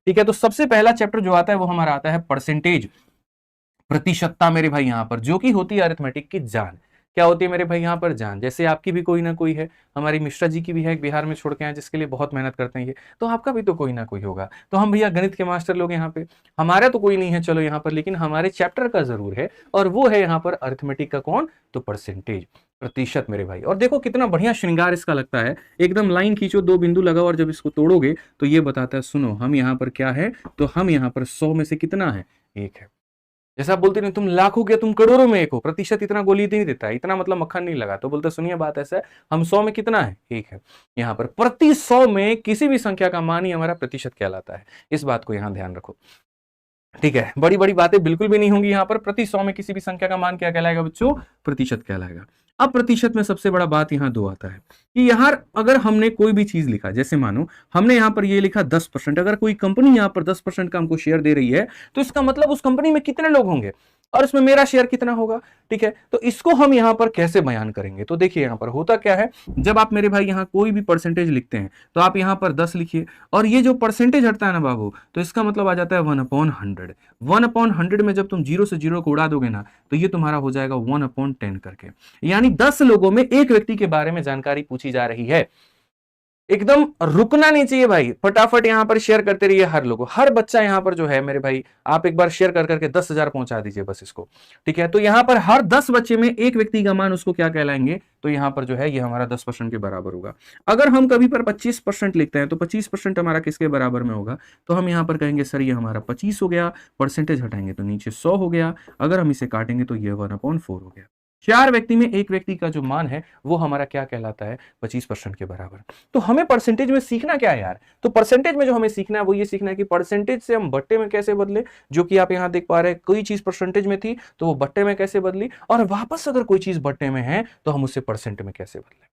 ठीक है, तो सबसे पहला चैप्टर जो आता है वो हमारा आता है परसेंटेज, प्रतिशतता मेरे भाई यहां पर, जो कि होती है अरिथमेटिक की जान। क्या होती है मेरे भाई यहाँ पर जान, जैसे आपकी भी कोई ना कोई है, हमारी मिश्रा जी की भी है, एक बिहार में छोड़ के आए जिसके लिए बहुत मेहनत करते हैं ये, तो आपका भी तो कोई ना कोई होगा। तो हम भैया गणित के मास्टर लोग यहाँ पे, हमारा तो कोई नहीं है चलो यहाँ पर, लेकिन हमारे चैप्टर का जरूर है, और वो है यहाँ पर अरिथमेटिक का कौन, तो परसेंटेज, प्रतिशत मेरे भाई। और देखो कितना बढ़िया श्रृंगार इसका लगता है, एकदम लाइन खींचो, दो बिंदु लगाओ, और जब इसको तोड़ोगे तो ये बताता है सुनो हम यहाँ पर क्या है, तो हम यहाँ पर 100 में से कितना है, एक है। जैसा आप बोलते नहीं तुम लाखों के तुम करोड़ों में एक हो, प्रतिशत इतना गोली नहीं देता है, इतना मतलब मक्खन नहीं लगा, तो बोलते सुनिए बात ऐसा है, हम 100 में कितना है, एक है। यहाँ पर प्रति 100 में किसी भी संख्या का मान ही हमारा प्रतिशत कहलाता है, इस बात को यहाँ ध्यान रखो। ठीक है, बड़ी बड़ी बातें बिल्कुल भी नहीं होंगी यहाँ पर, प्रति 100 में किसी भी संख्या का मान क्या कहलाएगा बच्चों, प्रतिशत कहलाएगा। अब प्रतिशत में सबसे बड़ा बात यहाँ दो आता है कि यहाँ अगर हमने कोई भी चीज लिखा, जैसे मानो हमने यहाँ पर ये लिखा 10%, अगर कोई कंपनी यहाँ पर 10% का हमको शेयर दे रही है, तो इसका मतलब उस कंपनी में कितने लोग होंगे और उसमें मेरा शेयर कितना होगा। ठीक है, तो इसको हम यहाँ पर कैसे बयान करेंगे, तो देखिए यहाँ पर होता क्या है, जब आप मेरे भाई यहाँ कोई भी परसेंटेज लिखते हैं तो आप यहाँ पर 10 लिखिए, और ये जो परसेंटेज हटता है ना बाबू, तो इसका मतलब आ जाता है 1/100। 1/100 में जब तुम जीरो से जीरो को उड़ा दोगे ना, तो ये तुम्हारा हो जाएगा 1/10 करके, यानी 10 लोगों में एक व्यक्ति के बारे में जानकारी पूछी जा रही है। एकदम रुकना नहीं चाहिए भाई, फटाफट यहां पर शेयर करते रहिए हर लोगों, हर बच्चा यहां पर जो है मेरे भाई, आप एक बार शेयर कर करके 10,000 पहुंचा दीजिए बस इसको। ठीक है, तो यहां पर हर 10 बच्चे में एक व्यक्ति का मान उसको क्या कहलाएंगे, तो यहां पर जो है ये हमारा 10% के बराबर होगा। अगर हम कभी पर 25% लिखते हैं तो 25% हमारा किसके बराबर में होगा, तो हम यहां पर कहेंगे सर ये हमारा 25 हो गया, परसेंटेज हटाएंगे तो नीचे 100 हो गया, अगर हम इसे काटेंगे तो ये 1/4 हो गया। 4 व्यक्ति में एक व्यक्ति का जो मान है वो हमारा क्या कहलाता है, 25% के बराबर। तो हमें परसेंटेज में सीखना क्या है यार, तो परसेंटेज में जो हमें सीखना है वो ये सीखना है कि परसेंटेज से हम बट्टे में कैसे बदले, जो कि आप यहां देख पा रहे हैं कोई चीज परसेंटेज में थी तो वो बट्टे में कैसे बदली, और वापस अगर कोई चीज बट्टे में है तो हम उसे परसेंट में कैसे बदले।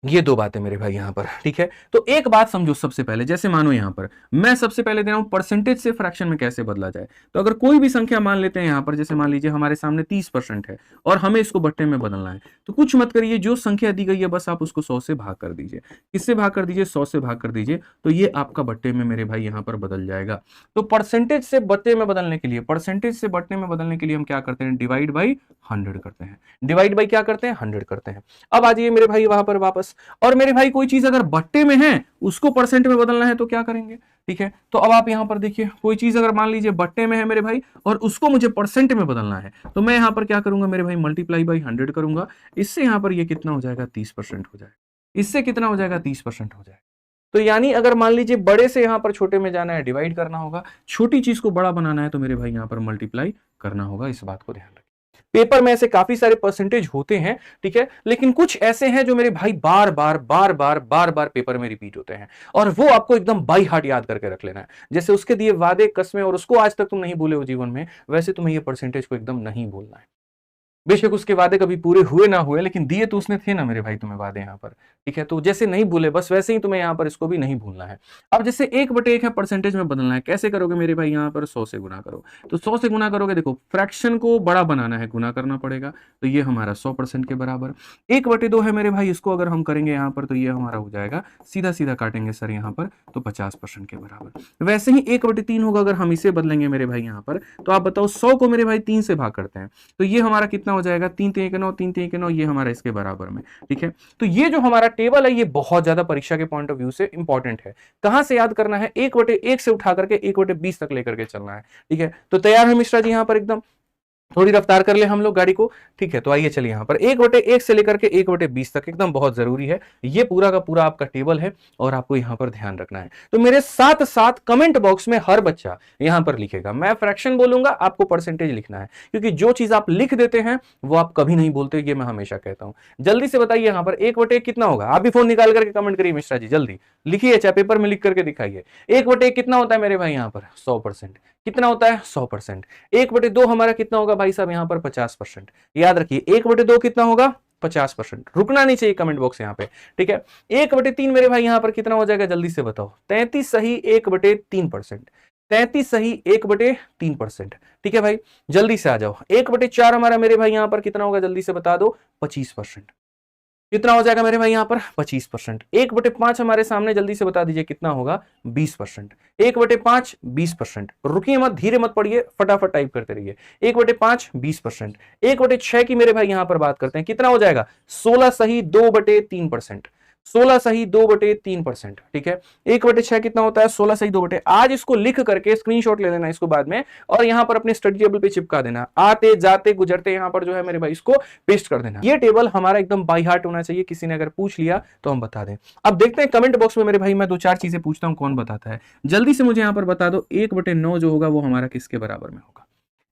ये दो बातें मेरे भाई यहां पर। ठीक है, तो एक बात समझो सबसे पहले, जैसे मानो यहां पर मैं सबसे पहले दे रहा हूं परसेंटेज से फ्रैक्शन में कैसे बदला जाए। तो अगर कोई भी संख्या मान लेते हैं यहां पर, जैसे मान लीजिए हमारे सामने 30% है और हमें इसको बट्टे में बदलना है, तो कुछ मत करिए, जो संख्या दी गई है बस आप उसको 100 से भाग कर दीजिए। किससे भाग कर दीजिए, 100 से भाग कर दीजिए, तो ये आपका बट्टे में मेरे भाई यहां पर बदल जाएगा। तो परसेंटेज से बट्टे में बदलने के लिए, परसेंटेज से बट्टे में बदलने के लिए हम क्या करते हैं, डिवाइड बाई 100 करते हैं। डिवाइड बाई क्या करते हैं, 100 करते हैं। अब आ जाइए मेरे भाई वहां पर वापस, और मेरे भाई कोई चीज अगर बट्टे में है उसको परसेंट में बदलना है तो क्या करेंगे। ठीक है, तो अब आप यहां पर देखिए, कोई चीज अगर मान लीजिए बट्टे में है मेरे भाई और उसको मुझे परसेंट में बदलना है, तो मैं यहां पर क्या करूंगा मेरे भाई, मल्टीप्लाई बाई 100 करूंगा। इससे यहां पर ये कितना हो जाएगा, 30% हो जाएगा। इससे कितना हो जाएगा, 30% हो जाएगा। तो यानी अगर मान लीजिए बड़े से यहां पर छोटे में जाना है, डिवाइड करना होगा, छोटी चीज को बड़ा बनाना है तो मेरे भाई यहां पर मल्टीप्लाई करना होगा। इस बात को ध्यान रखिए। पेपर में ऐसे काफी सारे परसेंटेज होते हैं, ठीक है, लेकिन कुछ ऐसे हैं जो मेरे भाई बार बार बार बार बार बार पेपर में रिपीट होते हैं, और वो आपको एकदम बाई हार्ट याद करके रख लेना है। जैसे उसके दिए वादे कस्में और उसको आज तक तुम नहीं भूले हो जीवन में, वैसे तुम्हें ये परसेंटेज को एकदम नहीं भूलना है। बेशक उसके वादे कभी पूरे हुए ना हुए, लेकिन दिए तो उसने थे ना मेरे भाई तुम्हें वादे यहाँ पर। ठीक है, तो जैसे नहीं भूले बस वैसे ही तुम्हें यहाँ पर इसको भी नहीं भूलना है। अब जैसे 1/1 है, परसेंटेज में बदलना है, कैसे करोगे मेरे भाई, यहाँ पर 100 से गुना करो। तो 100 से गुना करोगे, देखो फ्रैक्शन को बड़ा बनाना है, गुना करना पड़ेगा, तो ये हमारा 100% के बराबर। 1/2 है मेरे भाई, इसको अगर हम करेंगे यहाँ पर तो ये हमारा हो जाएगा, सीधा सीधा काटेंगे सर यहाँ पर, तो 50% के बराबर। वैसे ही 1/3 होगा, अगर हम इसे बदलेंगे मेरे भाई यहाँ पर, तो आप बताओ 100 को मेरे भाई 3 से भाग करते हैं, तो ये हमारा कितना हो जाएगा, 3 3 9, 3 3 9, ये हमारा इसके बराबर में। ठीक है, तो ये जो हमारा टेबल है ये बहुत ज्यादा परीक्षा के पॉइंट ऑफ व्यू से इंपॉर्टेंट है। कहां से याद करना है, 1/1 से उठा करके 1/20 तक लेकर के चलना है। ठीक है, तो तैयार है मिश्रा जी यहाँ पर एकदम, थोड़ी रफ्तार कर ले हम लोग गाड़ी को। ठीक है, तो आइए चलिए यहाँ पर 1/1 से लेकर के 1/20 तक एकदम बहुत जरूरी है, ये पूरा का पूरा आपका टेबल है और आपको यहाँ पर ध्यान रखना है। तो मेरे साथ साथ कमेंट बॉक्स में हर बच्चा यहाँ पर लिखेगा, मैं फ्रैक्शन बोलूंगा, आपको परसेंटेज लिखना है, क्योंकि जो चीज आप लिख देते हैं वो आप कभी नहीं बोलते, ये मैं हमेशा कहता हूं। जल्दी से बताइए यहाँ पर 1/1 कितना होगा, आप भी फोन निकाल करके कमेंट करिए मिश्रा जी, जल्दी लिखिए, चाहे पेपर में लिख करके दिखाइए। 1/1 कितना होता है मेरे भाई यहाँ पर, 100%। कितना होता है, 100%। 1/2 हमारा कितना होगा भाई साहब यहाँ पर, 50%। याद रखिए 1/2 कितना होगा, 50%। रुकना नहीं चाहिए कमेंट बॉक्स यहाँ पे। ठीक है, 1/3 मेरे भाई यहाँ पर कितना हो जाएगा, जल्दी से बताओ, 33 सही 1/3%। 33 सही 1/3%। ठीक है भाई, जल्दी से आ जाओ। 1/4 हमारा मेरे भाई यहाँ पर कितना होगा, जल्दी से बता दो, 25%। कितना हो जाएगा मेरे भाई यहाँ पर 25%। 1/5 हमारे सामने, जल्दी से बता दीजिए कितना होगा 20%। 1/5 20%। रुकिए मत, धीरे मत पढ़िए, फटाफट टाइप करते रहिए। 1/5 20%। 1/6 की मेरे भाई यहाँ पर बात करते हैं, कितना हो जाएगा 16 सही 2/3%। 16 सही 2/3%। ठीक है, 1/6 कितना होता है 16 सही 2 आज इसको लिख करके स्क्रीनशॉट ले लेना इसको बाद में, और यहां पर अपने स्टडी टेबल पे चिपका देना, आते जाते गुजरते यहां पर जो है मेरे भाई इसको पेस्ट कर देना। ये टेबल हमारा एकदम बाय हार्ट होना चाहिए, किसी ने अगर पूछ लिया तो हम बता दें। अब देखते हैं कमेंट बॉक्स में मेरे भाई, मैं 2-4 चीजें पूछता हूं, कौन बताता है जल्दी से मुझे यहां पर बता दो। 1/9 जो होगा वो हमारा किसके बराबर में होगा?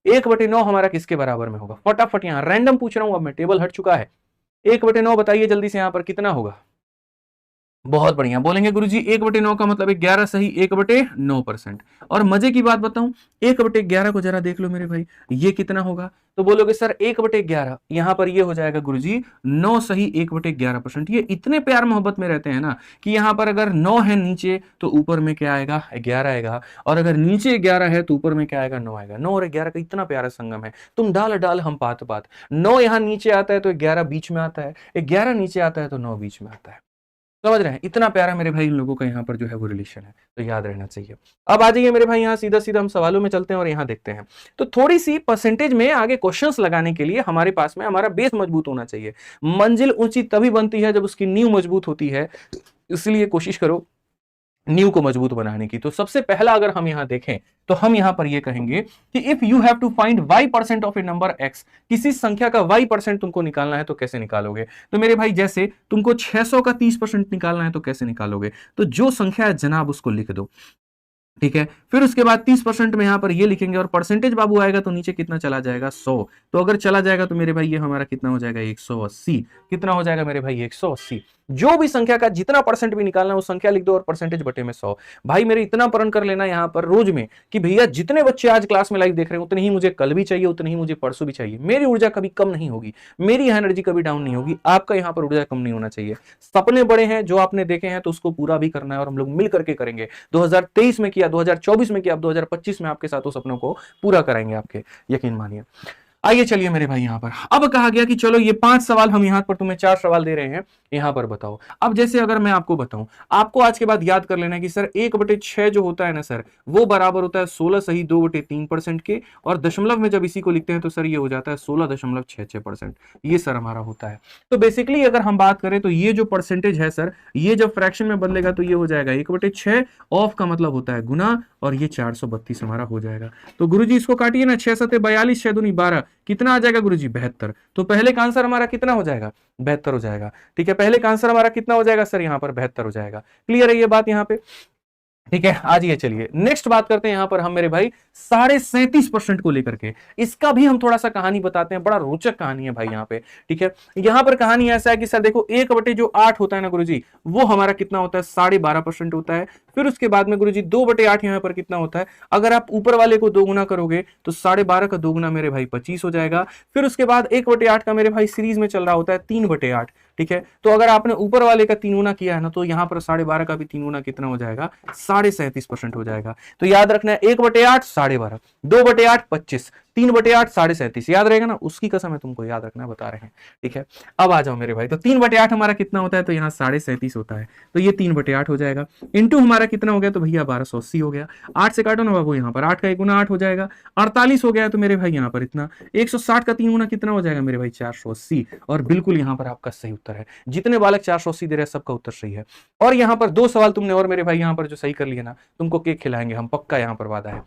1/9 हमारा किसके बराबर में होगा? फटाफट यहां रैंडम पूछ रहा हूं, अब मैं टेबल हट चुका है। 1/9 बताइए जल्दी से, यहां पर कितना होगा? बहुत बढ़िया, बोलेंगे गुरुजी 1/9 का मतलब 11 सही 1/9%। और मजे की बात बताऊं, 1/11 को जरा देख लो मेरे भाई, ये कितना होगा? तो बोलोगे सर 1/11, यहां पर ये हो जाएगा गुरुजी 9 सही 1/11%। ये इतने प्यार मोहब्बत में रहते हैं ना कि यहां पर अगर 9 है नीचे तो ऊपर में क्या आएगा 11 आएगा, और अगर नीचे 11 है तो ऊपर में क्या आएगा 9 आएगा। 9 और 11 का इतना प्यारा संगम है, तुम डाल डाल हम पात पात। 9 यहां नीचे आता है तो 11 बीच में आता है, 11 नीचे आता है तो 9 बीच में आता है। समझ रहे हैं? इतना प्यारा मेरे भाई इन लोगों का यहाँ पर जो है वो रिलेशन है, तो याद रहना चाहिए। अब आ जाइए मेरे भाई, यहाँ सीधा सीधा हम सवालों में चलते हैं और यहाँ देखते हैं। तो थोड़ी सी परसेंटेज में आगे क्वेश्चंस लगाने के लिए हमारे पास में हमारा बेस मजबूत होना चाहिए। मंजिल ऊंची तभी बनती है जब उसकी नींव मजबूत होती है, इसलिए कोशिश करो न्यू को मजबूत बनाने की। तो सबसे पहला अगर हम यहां देखें तो हम यहां पर ये कहेंगे कि if you have to find y% of a number x, किसी संख्या का y% तुमको निकालना है तो कैसे निकालोगे? तो मेरे भाई जैसे तुमको 600 का 30% निकालना है तो कैसे निकालोगे? तो जो संख्या है जनाब उसको लिख दो, ठीक है। फिर उसके बाद 30% में यहां पर ये लिखेंगे, और परसेंटेज बाबू आएगा तो नीचे कितना चला जाएगा 100। तो अगर चला जाएगा तो मेरे भाई ये हमारा कितना हो जाएगा 180। कितना हो जाएगा मेरे भाई 180। जो भी संख्या का जितना परसेंट भी निकालना है वो संख्या लिख दो और परसेंटेज बटे में 100। भाई मेरे इतना प्रण कर लेना यहाँ पर रोज में कि भैया जितने बच्चे आज क्लास में लाइव देख रहे हैं उतने ही मुझे कल भी चाहिए, उतने ही मुझे परसों भी चाहिए। मेरी ऊर्जा कभी कम नहीं होगी, मेरी एनर्जी कभी डाउन नहीं होगी, आपका यहाँ पर ऊर्जा कम नहीं होना चाहिए। सपने बड़े हैं जो आपने देखे हैं तो उसको पूरा भी करना है, और हम लोग मिल करके करेंगे। 2023 में किया, 2024 में किया, अब 2025 में आपके साथ वो सपनों को पूरा कराएंगे आपके, यकीन मानिए। आइए चलिए मेरे भाई, यहां पर अब कहा गया कि चलो ये 5 सवाल हम यहां पर तुम्हें 4 सवाल दे रहे हैं, यहां पर बताओ। अब जैसे अगर मैं आपको बताऊं, आपको आज के बाद याद कर लेना है कि सर 1/6 जो होता है ना सर, वो बराबर होता है 16 सही 2/3% के, और दशमलव में जब इसी को लिखते हैं तो सर ये हो जाता है 16.66%। ये सर हमारा होता है। तो बेसिकली अगर हम बात करें तो ये जो परसेंटेज है सर, ये जब फ्रैक्शन में बदलेगा तो ये हो जाएगा 1/6, ऑफ का मतलब होता है गुना, और ये 432 हमारा हो जाएगा। तो गुरुजी इसको काटिए ना, 6 7 42, 6 दूनी 12, कितना आ जाएगा गुरुजी 72। तो पहले का आंसर हमारा कितना हो जाएगा 72 हो जाएगा। ठीक है, पहले का आंसर हमारा कितना हो जाएगा सर यहाँ पर 72 हो जाएगा। क्लियर है ये बात यहाँ पे? ठीक है, आज ये चलिए नेक्स्ट बात करते हैं यहां पर हम मेरे भाई 37.5% को लेकर के। इसका भी हम थोड़ा सा कहानी बताते हैं, बड़ा रोचक कहानी है भाई यहाँ पे। ठीक है, यहां पर कहानी ऐसा है कि सर देखो 1/8 होता है ना गुरुजी, वो हमारा कितना होता है 12.5% होता है। फिर उसके बाद में गुरुजी 2/8 यहाँ पर कितना होता है, अगर आप ऊपर वाले को 2 गुना करोगे तो 12.5 का 2 गुना मेरे भाई 25 हो जाएगा। फिर उसके बाद 1/8 का मेरे भाई सीरीज में चल रहा होता है 3/8। ठीक है, तो अगर आपने ऊपर वाले का 3 गुना किया है ना, तो यहाँ पर 12.5 का भी 3 गुना कितना हो जाएगा 37.5% हो जाएगा। तो याद रखना है 1/8 12.5, 2/8 25, 3/8 37.5, याद रहेगा ना, उसकी कसम है तुमको याद रखना, बता रहे हैं। ठीक है, अब आ जाओ मेरे भाई, तो 3/8 हमारा कितना होता है, तो यहाँ 37.5 होता है, तो ये 3/8 हो जाएगा। इंटू हमारा कितना हो गया, तो भैया 1280 हो गया। 8 से काटो ना बाबू, यहाँ पर 8 का 1 गुना 8 हो जाएगा, 48 हो गया। तो मेरे भाई यहाँ पर इतना 160 का 3 गुना कितना हो जाएगा मेरे भाई 480, और बिल्कुल यहाँ पर आपका सही उत्तर है। जितने बालक 480 दे रहे हैं सबका उत्तर सही है। और यहाँ पर 2 सवाल तुमने और मेरे भाई यहाँ पर जो सही कर लिए ना, तुमको केक खिलाएंगे हम, पक्का यहाँ पर वादा है।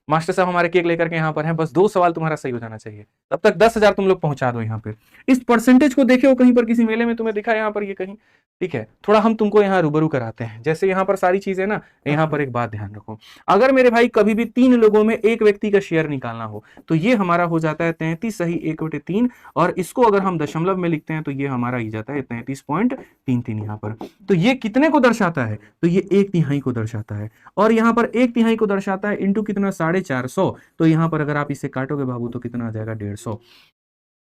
मास्टर साहब हमारे केक लेकर के यहाँ पर हैं, बस 2 सवाल तुम्हारा सही हो जाना चाहिए, तब तक 10,000 तुम लोग पहुंचा दो यहाँ पे। इस परसेंटेज को देखे हो कहीं पर, किसी मेले में तुम्हें दिखा यहाँ पर ये कहीं? ठीक है, थोड़ा हम तुमको यहाँ रूबरू कराते हैं। जैसे यहाँ पर सारी चीजें ना, यहाँ पर एक बात ध्यान रखो, अगर मेरे भाई कभी भी 3 लोगों में एक व्यक्ति का शेयर निकालना हो तो ये हमारा हो जाता है 33 सही 1/3, और इसको अगर हम दशमलव में लिखते हैं तो ये हमारा ही जाता है 33.33 यहाँ पर। तो ये कितने को दर्शाता है, तो ये 1/3 को दर्शाता है, और यहाँ पर 1/3 को दर्शाता है इंटू कितना 450। तो यहाँ पर अगर आप इसे काटोगे बाबू तो कितना आ जाएगा 150।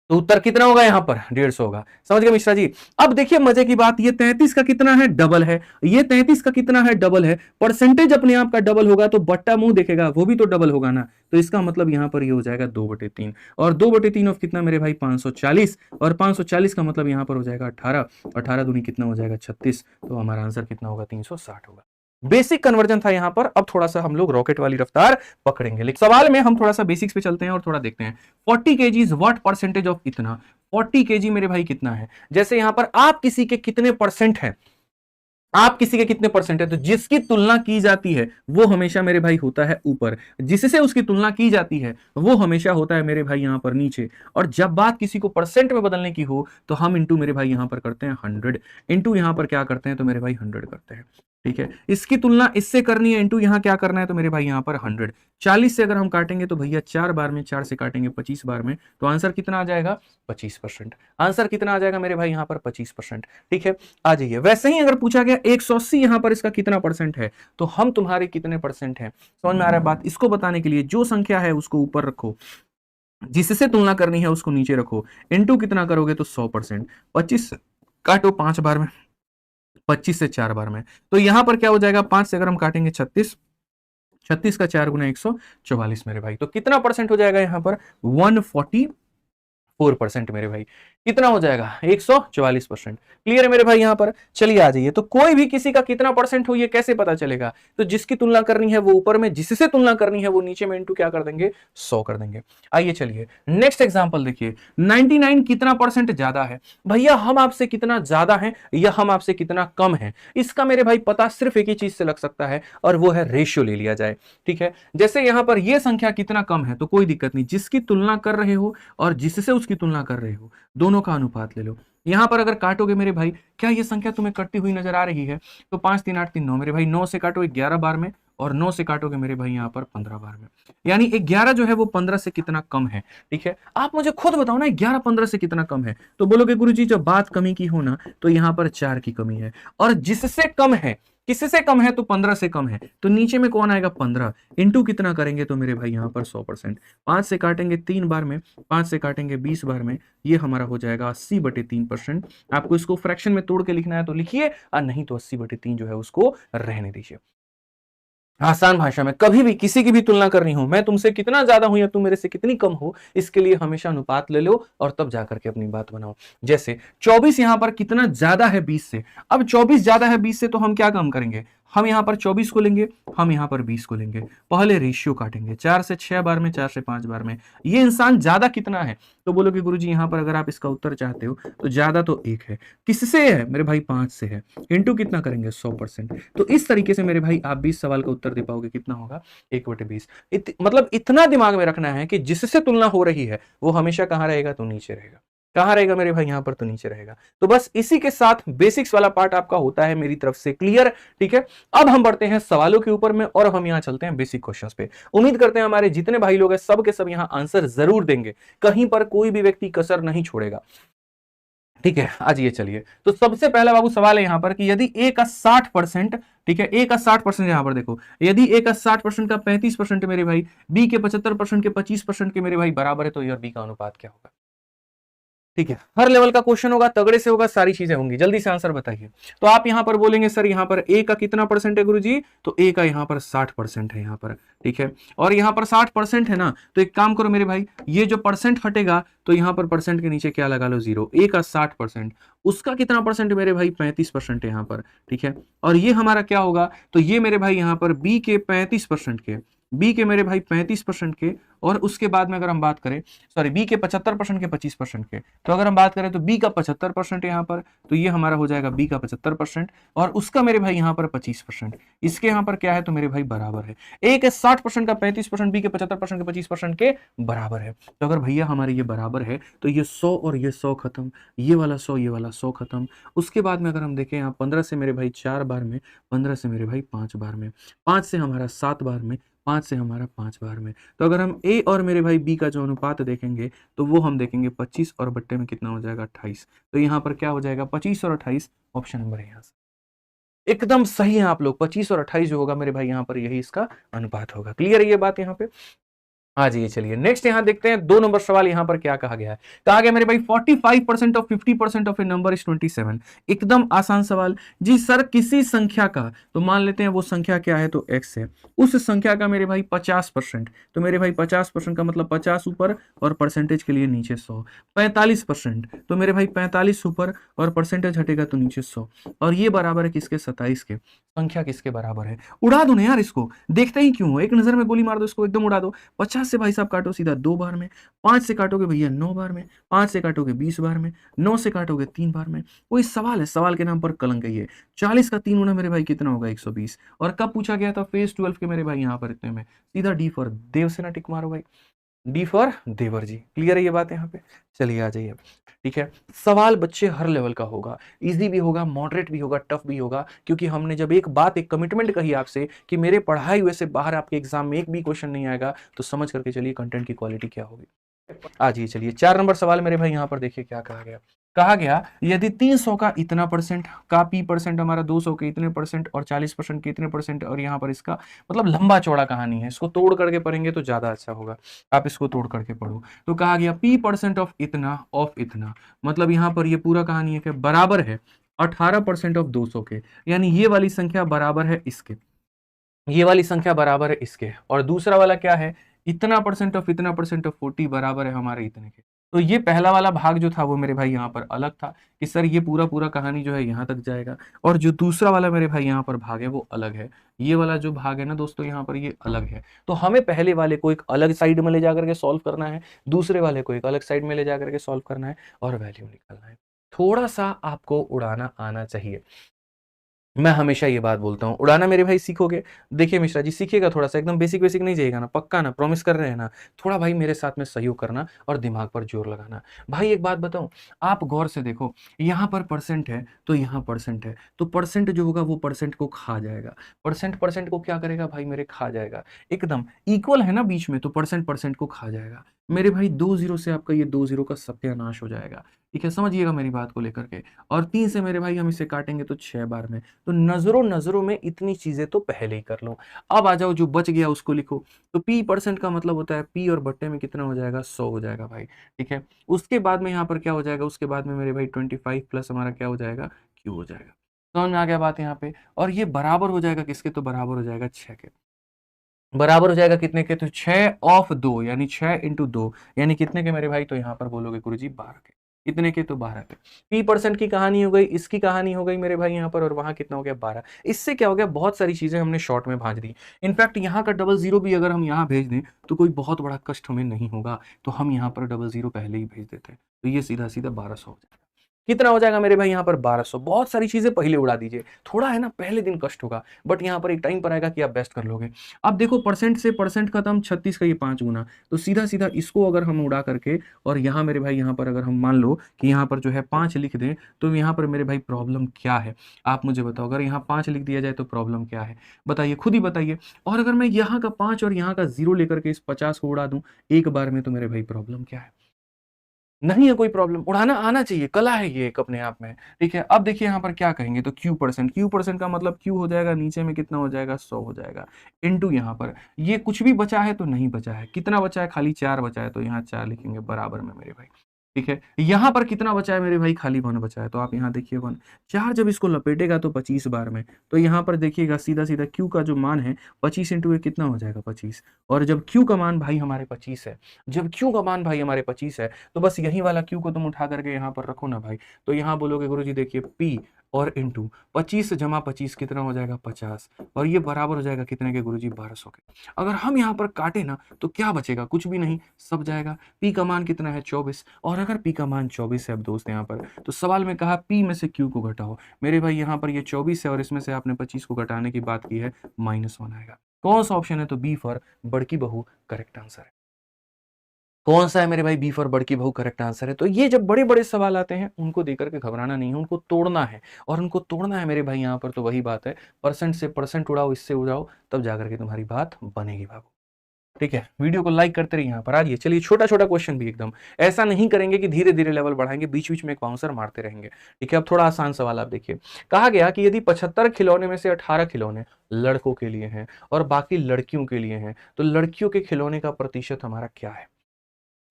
तो उत्तर कितना होगा यहाँ पर 150 होगा। समझ गए मिश्रा जी। अब देखिए मजे की बात, ये 33 का कितना है, डबल है। ये 33 का कितना है, डबल है। परसेंटेज अपने आप का डबल होगा तो बट्टा मुंह देखेगा, वो भी तो डबल होगा ना। तो इसका मतलब यहाँ पर ये हो जाएगा 2/3, और 2/3 ऑफ कितना मेरे भाई 540, और 540 का मतलब यहाँ पर हो जाएगा 18, 18 दूनी कितना हो जाएगा 36। तो हमारा आंसर कितना होगा 360 होगा। बेसिक कन्वर्जन था यहाँ पर। अब थोड़ा सा हम लोग रॉकेट वाली रफ्तार पकड़ेंगे, लेकिन सवाल में हम थोड़ा सा बेसिक्स पे चलते हैं और थोड़ा देखते हैं। 40 kg व्हाट परसेंटेज ऑफ इतना। 40 kg मेरे भाई कितना है, जैसे यहां पर आप किसी के कितने परसेंट है, आप किसी के कितने परसेंट है, तो जिसकी तुलना की जाती है वो हमेशा मेरे भाई होता है ऊपर, जिससे उसकी तुलना की जाती है वो हमेशा होता है मेरे भाई यहां पर नीचे। और जब बात किसी को परसेंट में बदलने की हो तो हम इंटू मेरे भाई यहां पर करते हैं 100, इंटू यहां पर क्या करते हैं तो मेरे भाई 100 करते हैं। ठीक है, इसकी तुलना इससे करनी है, इंटू यहां क्या करना है तो मेरे भाई यहां पर 100। 40 से अगर हम काटेंगे तो भैया 4 बार में, 4 से काटेंगे 25 बार में, तो आंसर कितना आ जाएगा 25%। आंसर कितना आ जाएगा मेरे भाई यहां पर 25%। ठीक है, आ जाइए। वैसे ही अगर पूछा गया 180 यहां पर इसका कितना परसेंट है, तो हम तुम्हारे कितने परसेंट है, समझ में आ रहा है बात। इसको बताने के लिए जो संख्या है उसको ऊपर रखो, जिससे तुलना करनी है उसको नीचे रखो, इनटू कितना करोगे तो 100%। 25 काटो 5 बार में, 25 से 4 बार में, तो यहां पर क्या हो जाएगा 5 से अगर हम काटेंगे 36, 36 का 4 गुना 144 मेरे भाई, तो कितना परसेंट हो जाएगा यहां पर 144% मेरे भाई। कितना हो जाएगा 144%। क्लियर है मेरे भाई यहां पर। चलिए आ जाइए, तो कोई भी किसी का कितना परसेंट हो ये कैसे पता चलेगा, तो जिसकी तुलना करनी है वो ऊपर में, जिससे तुलना करनी है वो नीचे में, इंटू क्या कर देंगे 100 कर देंगे। आइए चलिए नेक्स्ट एग्जांपल देखिए। 99 कितना परसेंट ज्यादा है, भैया हम आपसे कितना ज्यादा है या हम आपसे कितना कम है, इसका मेरे भाई पता सिर्फ एक ही चीज से लग सकता है, और वो है रेशियो ले लिया जाए। ठीक है, जैसे यहां पर ये संख्या कितना कम है तो कोई दिक्कत नहीं, जिसकी तुलना कर रहे हो और जिससे उसकी तुलना कर रहे हो दोनों का अनुपात ले लो। यहां पर अगर काटोगे मेरे भाई, क्या ये संख्या तुम्हें कटती हुई नजर आ रही है, तो 5 3 8 3 9 मेरे भाई, 9 से काटोगे 11 बार में, और 9 से काटोगे मेरे भाई यहां पर 15 बार में, यानी 11 जो है वो 15 से कितना कम है। ठीक है, आप मुझे खुद बताओ ना 11 15 से कितना कम है, तो बोलोगे गुरुजी जब बात कमी की हो ना तो यहां पर 4 की कमी है, और जिससे कम है, किससे कम है तो 15 से कम है, तो नीचे में कौन आएगा 15, इंटू कितना करेंगे तो मेरे भाई यहां पर 100%। 5 से काटेंगे 3 बार में, 5 से काटेंगे 20 बार में, ये हमारा हो जाएगा 80/3%। आपको इसको फ्रैक्शन में तोड़ के लिखना है तो लिखिए, और नहीं तो 80/3 जो है उसको रहने दीजिए। आसान भाषा में कभी भी किसी की भी तुलना करनी हो, मैं तुमसे कितना ज्यादा हूं या तुम मेरे से कितनी कम हो, इसके लिए हमेशा अनुपात ले लो और तब जाकर के अपनी बात बनाओ। जैसे 24 यहां पर कितना ज्यादा है 20 से, अब 24 ज्यादा है 20 से तो हम क्या काम करेंगे, हम यहां पर 24 को लेंगे, हम यहां पर 20 को लेंगे, पहले रेशियो काटेंगे 4 से 6 बार में, 4 से 5 बार में, ये इंसान ज्यादा कितना है, तो बोलोगे गुरुजी यहां पर अगर आप इसका उत्तर चाहते हो तो ज्यादा तो 1 है, किससे है मेरे भाई 5 से है, इंटू कितना करेंगे 100%। तो इस तरीके से मेरे भाई आप 20 सवाल का उत्तर दे पाओगे, कितना होगा 1/20। मतलब इतना दिमाग में रखना है कि जिससे तुलना हो रही है वो हमेशा कहां रहेगा तो नीचे रहेगा, कहां रहेगा मेरे भाई यहां पर तो नीचे रहेगा। तो बस इसी के साथ बेसिक्स वाला पार्ट आपका होता है मेरी तरफ से क्लियर। ठीक है, अब हम बढ़ते हैं सवालों के ऊपर में और हम यहां चलते हैं बेसिक क्वेश्चंस पे। उम्मीद करते हैं हमारे जितने भाई लोग हैं सब के सब यहां आंसर जरूर देंगे, कहीं पर कोई भी व्यक्ति कसर नहीं छोड़ेगा। ठीक है, आज ये चलिए, तो सबसे पहला बाबू सवाल है यहां पर कि यदि ए का 60%, ठीक है, ए का 60% यहां पर देखो, यदि ए का 60% का 35% मेरे भाई, बी के 75% के 25% के मेरे भाई बराबर है, तो ए और बी का अनुपात क्या होगा। ठीक है, हर लेवल का क्वेश्चन होगा, तगड़े से होगा, सारी चीजें होंगी, जल्दी से आंसर बताइए। तो आप यहां पर बोलेंगे सर यहां पर ए का कितना परसेंट है गुरुजी, तो ए का यहां पर 60% है यहां पर। ठीक है, और यहां पर 60% है ना, तो एक काम करो मेरे भाई, ये जो परसेंट हटेगा तो यहां पर परसेंट के नीचे क्या लगा लो 0, ए का 60%, उसका कितना परसेंट मेरे भाई 35% है यहां पर। ठीक है, और ये हमारा क्या होगा, तो ये मेरे भाई यहां पर बी के 35% के, बी के मेरे भाई 35% के, और उसके बाद में अगर हम बात करें, सॉरी बी के 75% के 25% के, तो अगर हम बात करें तो बी का 75% यहाँ पर, तो ये हमारा हो जाएगा बी का 75%, और उसका मेरे भाई यहाँ पर 25%, इसके यहाँ पर क्या है तो मेरे भाई बराबर है, ए के 60% का 35%, बी के 75% के 25% के बराबर है। तो अगर भैया हमारे ये बराबर है तो ये 100 और ये 100 खत्म, ये वाला 100 ये वाला 100 खत्म। उसके बाद में अगर हम देखें यहाँ 15 से मेरे भाई 4 बार में, 15 से मेरे भाई 5 बार में, 5 से हमारा 7 बार में, 5 से हमारा 5 बार में। तो अगर हम ए और मेरे भाई बी का जो अनुपात देखेंगे तो वो हम देखेंगे 25 और बट्टे में कितना हो जाएगा 28। तो यहाँ पर क्या हो जाएगा 25 और 28, ऑप्शन नंबर है यहाँ से एकदम सही है आप लोग, 25 और 28 जो होगा मेरे भाई यहाँ पर यही इसका अनुपात होगा। क्लियर है ये बात यहाँ पे। आ जाइए, चलिए नेक्स्ट यहां देखते हैं 2 नंबर सवाल यहां पर क्या कहा गया है। कहा गया मेरे भाई 45% of 50% of a number is 27। एकदम आसान सवाल जी सर, किसी संख्या का, तो मान लेते हैं वो संख्या क्या है, तो x है, उस संख्या का मेरे भाई 50%, तो मेरे भाई 50% का मतलब 50 ऊपर और परसेंटेज के लिए नीचे 100। 45%, तो मेरे भाई 45 ऊपर और परसेंटेज हटेगा तो नीचे 100, और ये बराबर है किसके, 27 के। संख्या किसके बराबर है, उड़ा दो ना यार इसको, देखते ही क्यों हो, एक नजर में गोली मार दो इसको, एकदम उड़ा दो। 50 से भाई साहब काटो सीधा 2 बार में, 5 से काटोगे भैया 9 बार में, 5 से काटोगे 20 बार में, 9 से काटोगे 3 बार में। वही सवाल है, सवाल के नाम पर कलंक है ये। 40 का 3 गुना मेरे भाई कितना होगा, 120। और कब पूछा गया था, फेज 12 के मेरे भाई यहाँ पर इतने में। सीधा डी फॉर देवसेना टिक मारो भाई, डी फॉर देवर जी। क्लियर है ये बात यहाँ पे, चलिए आ जाइए। ठीक है, सवाल बच्चे हर लेवल का होगा, इजी भी होगा, मॉडरेट भी होगा, टफ भी होगा, क्योंकि हमने जब एक बात, एक कमिटमेंट कही आपसे कि मेरे पढ़ाई हुए से बाहर आपके एग्जाम में एक भी क्वेश्चन नहीं आएगा, तो समझ करके चलिए कंटेंट की क्वालिटी क्या होगी। आ जाइए, चलिए 4 नंबर सवाल मेरे भाई यहाँ पर देखिए क्या कहा गया। कहा गया यदि 300 का इतना परसेंट का पी परसेंट हमारा 200 के इतने परसेंट और 40% के इतने परसेंट, और यहाँ पर इसका मतलब लंबा चौड़ा कहानी है, इसको तोड़ करके पढ़ेंगे तो ज्यादा अच्छा होगा, आप इसको तोड़ करके पढ़ो। तो कहा गया पी परसेंट ऑफ इतना, मतलब यहाँ पर ये पूरा कहानी है कि बराबर है 18% ऑफ 200 के, यानी ये वाली संख्या बराबर है इसके, ये वाली संख्या बराबर है इसके, और दूसरा वाला क्या है, इतना परसेंट ऑफ 40 बराबर है हमारे इतने के। तो ये पहला वाला भाग जो था वो मेरे भाई यहाँ पर अलग था कि सर ये पूरा पूरा कहानी जो है यहाँ तक जाएगा, और जो दूसरा वाला मेरे भाई यहाँ पर भाग है वो अलग है। ये वाला जो भाग है ना दोस्तों यहाँ पर ये अलग है, तो हमें पहले वाले को एक अलग साइड में ले जाकर के सॉल्व करना है, दूसरे वाले को एक अलग साइड में ले जाकर के सॉल्व करना है, और वैल्यू निकालना है। थोड़ा सा आपको उड़ाना आना चाहिए, मैं हमेशा ये बात बोलता हूँ, उड़ाना मेरे भाई सीखोगे। देखिए मिश्रा जी, सीखिएगा थोड़ा सा, एकदम बेसिक बेसिक नहीं जाएगा ना, पक्का ना, प्रॉमिस कर रहे हैं ना। थोड़ा भाई मेरे साथ में सहयोग करना और दिमाग पर जोर लगाना। भाई एक बात बताऊं, आप गौर से देखो, यहाँ पर परसेंट है तो यहाँ परसेंट है, तो परसेंट जो होगा वो परसेंट को खा जाएगा, परसेंट परसेंट को क्या करेगा भाई मेरे, खा जाएगा। एकदम इक्वल है ना बीच में, तो परसेंट परसेंट को खा जाएगा मेरे भाई। 2 0 से आपका ये 2 0 का सत्यानाश हो जाएगा। ठीक है, समझिएगा मेरी बात को लेकर के। और 3 से मेरे भाई हम इसे काटेंगे तो 6 बार में, तो नजरों नजरों में इतनी चीजें तो पहले ही कर लो। अब आ जाओ, जो बच गया उसको लिखो। तो पी परसेंट का मतलब होता है पी और बट्टे में कितना हो जाएगा, 100 हो जाएगा भाई। ठीक है, उसके बाद में यहाँ पर क्या हो जाएगा, उसके बाद में मेरे भाई 25 प्लस हमारा क्या हो जाएगा, क्यू हो जाएगा। समझ में आ गया बात यहाँ पे। और ये बराबर हो जाएगा किसके, तो बराबर हो जाएगा 6 के। बराबर हो जाएगा कितने के, तो 6/2, यानी 6 × 2, यानी कितने के मेरे भाई, तो यहाँ पर बोलोगे गुरुजी 12 के। कितने के, तो 12 के। पी परसेंट की कहानी हो गई, इसकी कहानी हो गई मेरे भाई यहाँ पर, और वहां कितना हो गया, 12। इससे क्या हो गया, बहुत सारी चीजें हमने शॉर्ट में भांज दी। इनफैक्ट यहाँ का 00 भी अगर हम यहाँ भेज दें तो कोई बहुत बड़ा कष्ट हमें नहीं होगा, तो हम यहाँ पर 00 पहले ही भेज देते हैं, तो ये सीधा सीधा 1200 हो जाएगा। कितना हो जाएगा मेरे भाई यहाँ पर, 1200। बहुत सारी चीजें पहले उड़ा दीजिए, थोड़ा है ना पहले दिन कष्ट होगा, बट यहाँ पर एक टाइम पर आएगा कि आप बेस्ट कर लोगे। अब देखो, परसेंट से परसेंट खत्म, 36 का ये 5 गुना, तो सीधा सीधा इसको अगर हम उड़ा करके, और यहाँ मेरे भाई यहाँ पर अगर हम मान लो कि यहाँ पर जो है 5 लिख दें, तो यहाँ पर मेरे भाई प्रॉब्लम क्या है, आप मुझे बताओ। अगर यहाँ 5 लिख दिया जाए तो प्रॉब्लम क्या है, बताइए, खुद ही बताइए। और अगर मैं यहाँ का 5 और यहाँ का 0 लेकर के इस 50 को उड़ा दूं एक बार में, तो मेरे भाई प्रॉब्लम क्या है, नहीं है कोई प्रॉब्लम, उड़ाना आना चाहिए, कला है ये एक अपने आप में। ठीक है, अब देखिए यहाँ पर क्या कहेंगे, तो क्यू परसेंट, क्यू परसेंट का मतलब क्यू हो जाएगा नीचे में कितना हो जाएगा, 100 हो जाएगा, इनटू यहाँ पर ये कुछ भी बचा है तो नहीं बचा है, कितना बचा है, खाली 4 बचा है, तो यहाँ 4 लिखेंगे बराबर में मेरे भाई। ठीक है, यहाँ पर कितना बचा है मेरे भाई, खाली 1 बचा है, तो आप यहाँ देखिए 1, 4 जब इसको लपेटेगा तो 25 बार में, तो यहाँ पर देखिएगा सीधा सीधा क्यू का जो मान है 25 इंटू ए कितना हो जाएगा, 25। और जब क्यू का मान भाई हमारे 25 है, जब क्यू का मान भाई हमारे 25 है, तो बस यही वाला क्यू को तुम उठा करके यहाँ पर रखो ना भाई, तो यहाँ बोलोगे गुरुजी देखिए पी और इंटू 25 जमा 25 कितना हो जाएगा, 50, और ये बराबर हो जाएगा कितने के गुरुजी, 1200 के। अगर हम यहाँ पर काटे ना तो क्या बचेगा, कुछ भी नहीं, सब जाएगा। पी का मान कितना है, 24, और अगर पी का मान 24 है अब दोस्त यहाँ पर, तो सवाल में कहा पी में से क्यू को घटाओ, मेरे भाई यहाँ पर ये 24 है और इसमें से आपने 25 को घटाने की बात की है, -1 आएगा। कौन सा ऑप्शन है, तो बी फॉर बड़की बहू करेक्ट आंसर है। कौन सा है मेरे भाई, बी फॉर बड़की बहू करेक्ट आंसर है। तो ये जब बड़े बड़े सवाल आते हैं उनको देकर के घबराना नहीं है, उनको तोड़ना है, और उनको तोड़ना है मेरे भाई यहाँ पर, तो वही बात है, परसेंट से परसेंट उड़ाओ, इससे उड़ाओ, तब जाकर के तुम्हारी बात बनेगी बाबू। ठीक है, वीडियो को लाइक करते रहिए। यहाँ पर आइए, चलिए छोटा छोटा क्वेश्चन भी एकदम ऐसा नहीं करेंगे कि धीरे धीरे लेवल बढ़ाएंगे, बीच बीच में एक बाउंसर मारते रहेंगे। ठीक है, अब थोड़ा आसान सवाल आप देखिए। कहा गया कि यदि 75 खिलौने में से 18 खिलौने लड़कों के लिए हैं और बाकी लड़कियों के लिए हैं, तो लड़कियों के खिलौने का प्रतिशत हमारा क्या है?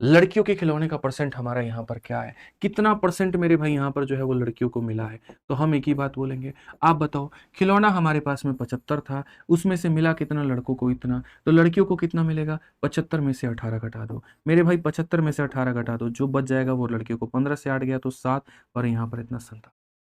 लड़कियों के खिलौने का परसेंट हमारा यहाँ पर क्या है? कितना परसेंट मेरे भाई यहाँ पर जो है वो लड़कियों को मिला है? तो हम एक ही बात बोलेंगे। आप बताओ, खिलौना हमारे पास में 75 था, उसमें से मिला कितना लड़कों को? इतना। तो लड़कियों को कितना मिलेगा? 75 में से 18 घटा दो मेरे भाई, 75 में से 18 घटा दो, जो बच जाएगा वो लड़कियों को। 15 से 8 गया तो 7, और यहाँ पर इतना 57,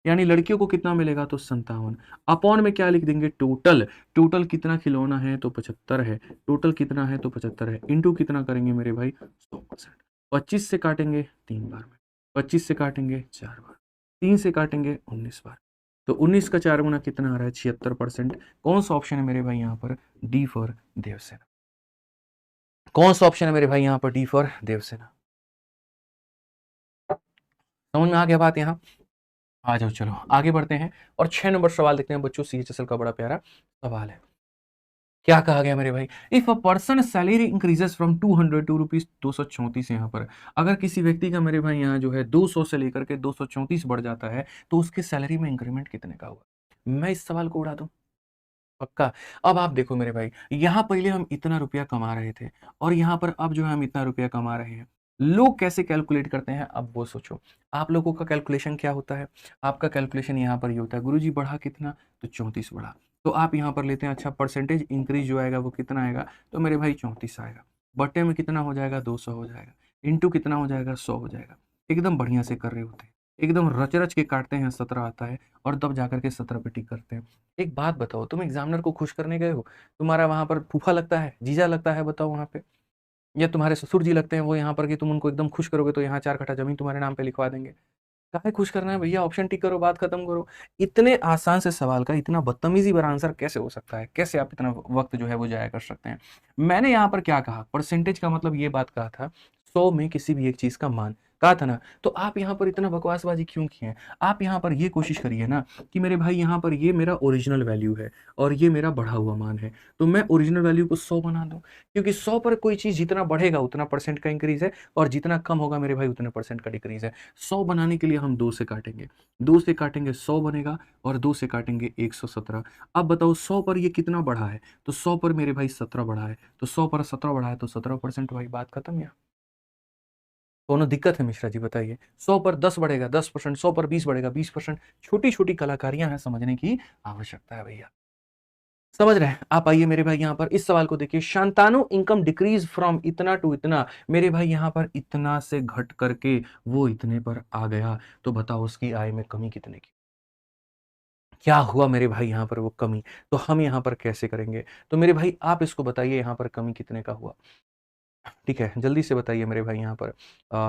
यानी लड़कियों को कितना मिलेगा? तो 57। अपॉन में क्या लिख देंगे? टोटल। टोटल कितना खिलौना है? तो 75 है। टोटल कितना है? तो 75 है। इंटू कितना करेंगे मेरे भाई? 100%। 25 से काटेंगे 3 बार में, 25 से काटेंगे 4 बार, 3 से काटेंगे 19 बार। तो 19 का 4 गुना कितना आ रहा है? 76%। कौन सा ऑप्शन है मेरे भाई यहाँ पर? D for Devsena. कौन सा ऑप्शन है मेरे भाई यहाँ पर? D for Devsena. समझ में आ गया बात? यहाँ आ जाओ, चलो आगे बढ़ते हैं और 6 नंबर सवाल देखते हैं बच्चों। सीएचएसएल का बड़ा प्यारा सवाल है। क्या कहा गया मेरे भाई? If a person salary increases from 200 to rupees 234 यहाँ पर, अगर किसी व्यक्ति का मेरे भाई यहाँ जो है 200 से लेकर के 234 बढ़ जाता है, तो उसके सैलरी में इंक्रीमेंट कितने का हुआ? मैं इस सवाल को उड़ा दूं? पक्का। अब आप देखो मेरे भाई, यहाँ पहले हम इतना रुपया कमा रहे थे और यहाँ पर अब जो है हम इतना रुपया कमा रहे हैं। लोग कैसे कैलकुलेट करते हैं, अब वो सोचो। आप लोगों का कैलकुलेशन क्या होता है? आपका कैलकुलेशन यहाँ पर ये होता है, गुरुजी बढ़ा कितना? तो 34 बढ़ा। तो आप यहाँ पर लेते हैं, अच्छा परसेंटेज इंक्रीज जो आएगा वो कितना आएगा? तो मेरे भाई 34 आएगा। बटे में कितना हो जाएगा? 200 हो जाएगा। इंटू कितना हो जाएगा? 100 हो जाएगा। एकदम बढ़िया से कर रहे होते हैं, एकदम रच रच के काटते हैं, 17 आता है और तब जाकर के 17 पे टिक करते हैं। एक बात बताओ, तुम एग्जामिनर को खुश करने गए हो, तुम्हारा वहां पर फूफा लगता है, जीजा लगता है, बताओ वहां पे, या तुम्हारे ससुर जी लगते हैं वो यहाँ पर, कि तुम उनको एकदम खुश करोगे तो यहाँ 4 कट्ठा जमीन तुम्हारे नाम पे लिखवा देंगे? काहे खुश करना है भैया? ऑप्शन टिक करो, बात खत्म करो। इतने आसान से सवाल का इतना बदतमीजी भरा आंसर कैसे हो सकता है? कैसे आप इतना वक्त जो है वो जाया कर सकते हैं? मैंने यहाँ पर क्या कहा? परसेंटेज का मतलब ये बात कहा था, 100 में किसी भी एक चीज का मान, कहा था ना? तो आप यहाँ पर इतना बकवासबाजी क्यों किए हैं? आप यहाँ पर ये कोशिश करिए ना कि मेरे भाई यहाँ पर ये मेरा ओरिजिनल वैल्यू है और ये मेरा बढ़ा हुआ मान है, तो मैं ओरिजिनल वैल्यू को 100 बना दूं, क्योंकि 100 पर कोई चीज जितना बढ़ेगा उतना परसेंट का इंक्रीज है, और जितना कम होगा मेरे भाई उतने परसेंट का डिक्रीज है। 100 बनाने के लिए हम 2 से काटेंगे, 2 से काटेंगे 100 बनेगा, और 2 से काटेंगे 117। अब बताओ 100 पर ये कितना बढ़ा है? तो 100 पर मेरे भाई 17 बढ़ा है, तो 100 पर 17 बढ़ा है तो 17%। भाई बात खत्म। या दोनों दिक्कत है मिश्रा जी? बताइए। 100 पर 10 बढ़ेगा 10%, 100 पर 20 बढ़ेगा 20%। छोटी छोटी कलाकारियां हैं, समझने की आवश्यकता है भैया। समझ रहे हैं आप? आइए मेरे भाई यहाँ पर इस सवाल को देखिए, शांतानु इनकम डिक्रीज फ्रॉम इतना टू इतना, मेरे भाई यहाँ पर इतना से घट करके वो इतने पर आ गया, तो बताओ उसकी आय में कमी कितने की? क्या हुआ मेरे भाई यहाँ पर? वो कमी। तो हम यहाँ पर कैसे करेंगे? तो मेरे भाई आप इसको बताइए, यहाँ पर कमी कितने का हुआ? ठीक है, जल्दी से बताइए मेरे भाई यहाँ पर।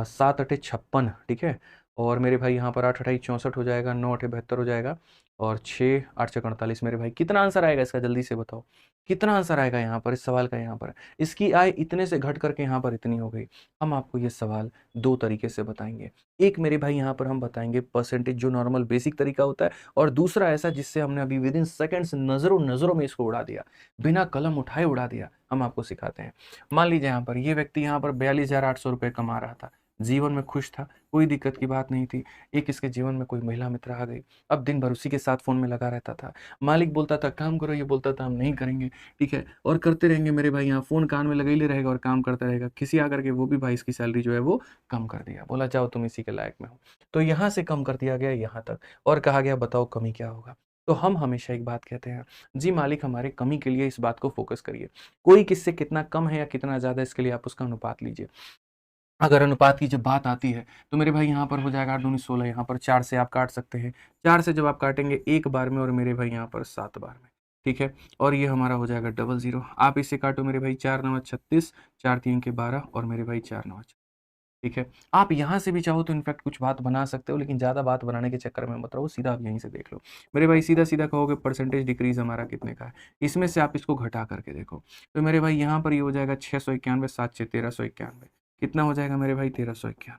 7 × 8 = 56, ठीक है। और मेरे भाई यहाँ पर 8 × 8 = 64 हो जाएगा, 9 × 8 = 72 हो जाएगा, और 6 × 8 = 48। मेरे भाई कितना आंसर आएगा इसका? जल्दी से बताओ, कितना आंसर आएगा यहाँ पर इस सवाल का? यहाँ पर इसकी आय इतने से घट करके यहाँ पर इतनी हो गई। हम आपको ये सवाल दो तरीके से बताएंगे। एक मेरे भाई यहाँ पर हम बताएंगे परसेंटेज, जो नॉर्मल बेसिक तरीका होता है, और दूसरा ऐसा जिससे हमने अभी विद इन सेकेंड्स नजरों नजरों में इसको उड़ा दिया, बिना कलम उठाए उड़ा दिया, हम आपको सिखाते हैं। मान लीजिए यहाँ पर ये व्यक्ति यहाँ पर 42,800 रुपये कमा रहा था, जीवन में खुश था, कोई दिक्कत की बात नहीं थी। एक इसके जीवन में कोई महिला मित्र आ गई, अब दिन भर उसी के साथ फोन में लगा रहता था। मालिक बोलता था काम करो, ये बोलता था हम नहीं करेंगे, ठीक है, और करते रहेंगे मेरे भाई। यहाँ फोन कान में लगा ही रहेगा और काम करता रहेगा। किसी आकर के वो भी भाई इसकी सैलरी जो है वो कम कर दिया, बोला जाओ तुम इसी के लायक में हो, तो यहाँ से कम कर दिया गया यहाँ तक, और कहा गया बताओ कमी क्या होगा? तो हम हमेशा एक बात कहते हैं, जी मालिक हमारे कमी के लिए इस बात को फोकस करिए। कोई किससे कितना कम है या कितना ज्यादा, इसके लिए आप उसका अनुपात लीजिए। अगर अनुपात की जब बात आती है तो मेरे भाई यहाँ पर हो जाएगा 8 दूनी 16, यहाँ पर 4 से आप काट सकते हैं। 4 से जब आप काटेंगे एक बार में, और मेरे भाई यहाँ पर 7 बार में, ठीक है, और ये हमारा हो जाएगा 00। आप इसे काटो मेरे भाई, 4 9 36, 4 3 के 12, और मेरे भाई 4 9, ठीक है। आप यहाँ से भी चाहो तो इनफैक्ट कुछ बात बना सकते हो, लेकिन ज़्यादा बात बनाने के चक्कर में मत रहो, सीधा आप यहीं से देख लो। मेरे भाई सीधा सीधा कहोगे परसेंटेज डिक्रीज हमारा कितने का है, इसमें से आप इसको घटा करके देखो। तो मेरे भाई यहाँ पर ये हो जाएगा 691, 7 6 1391, कितना हो जाएगा मेरे भाई? 1391,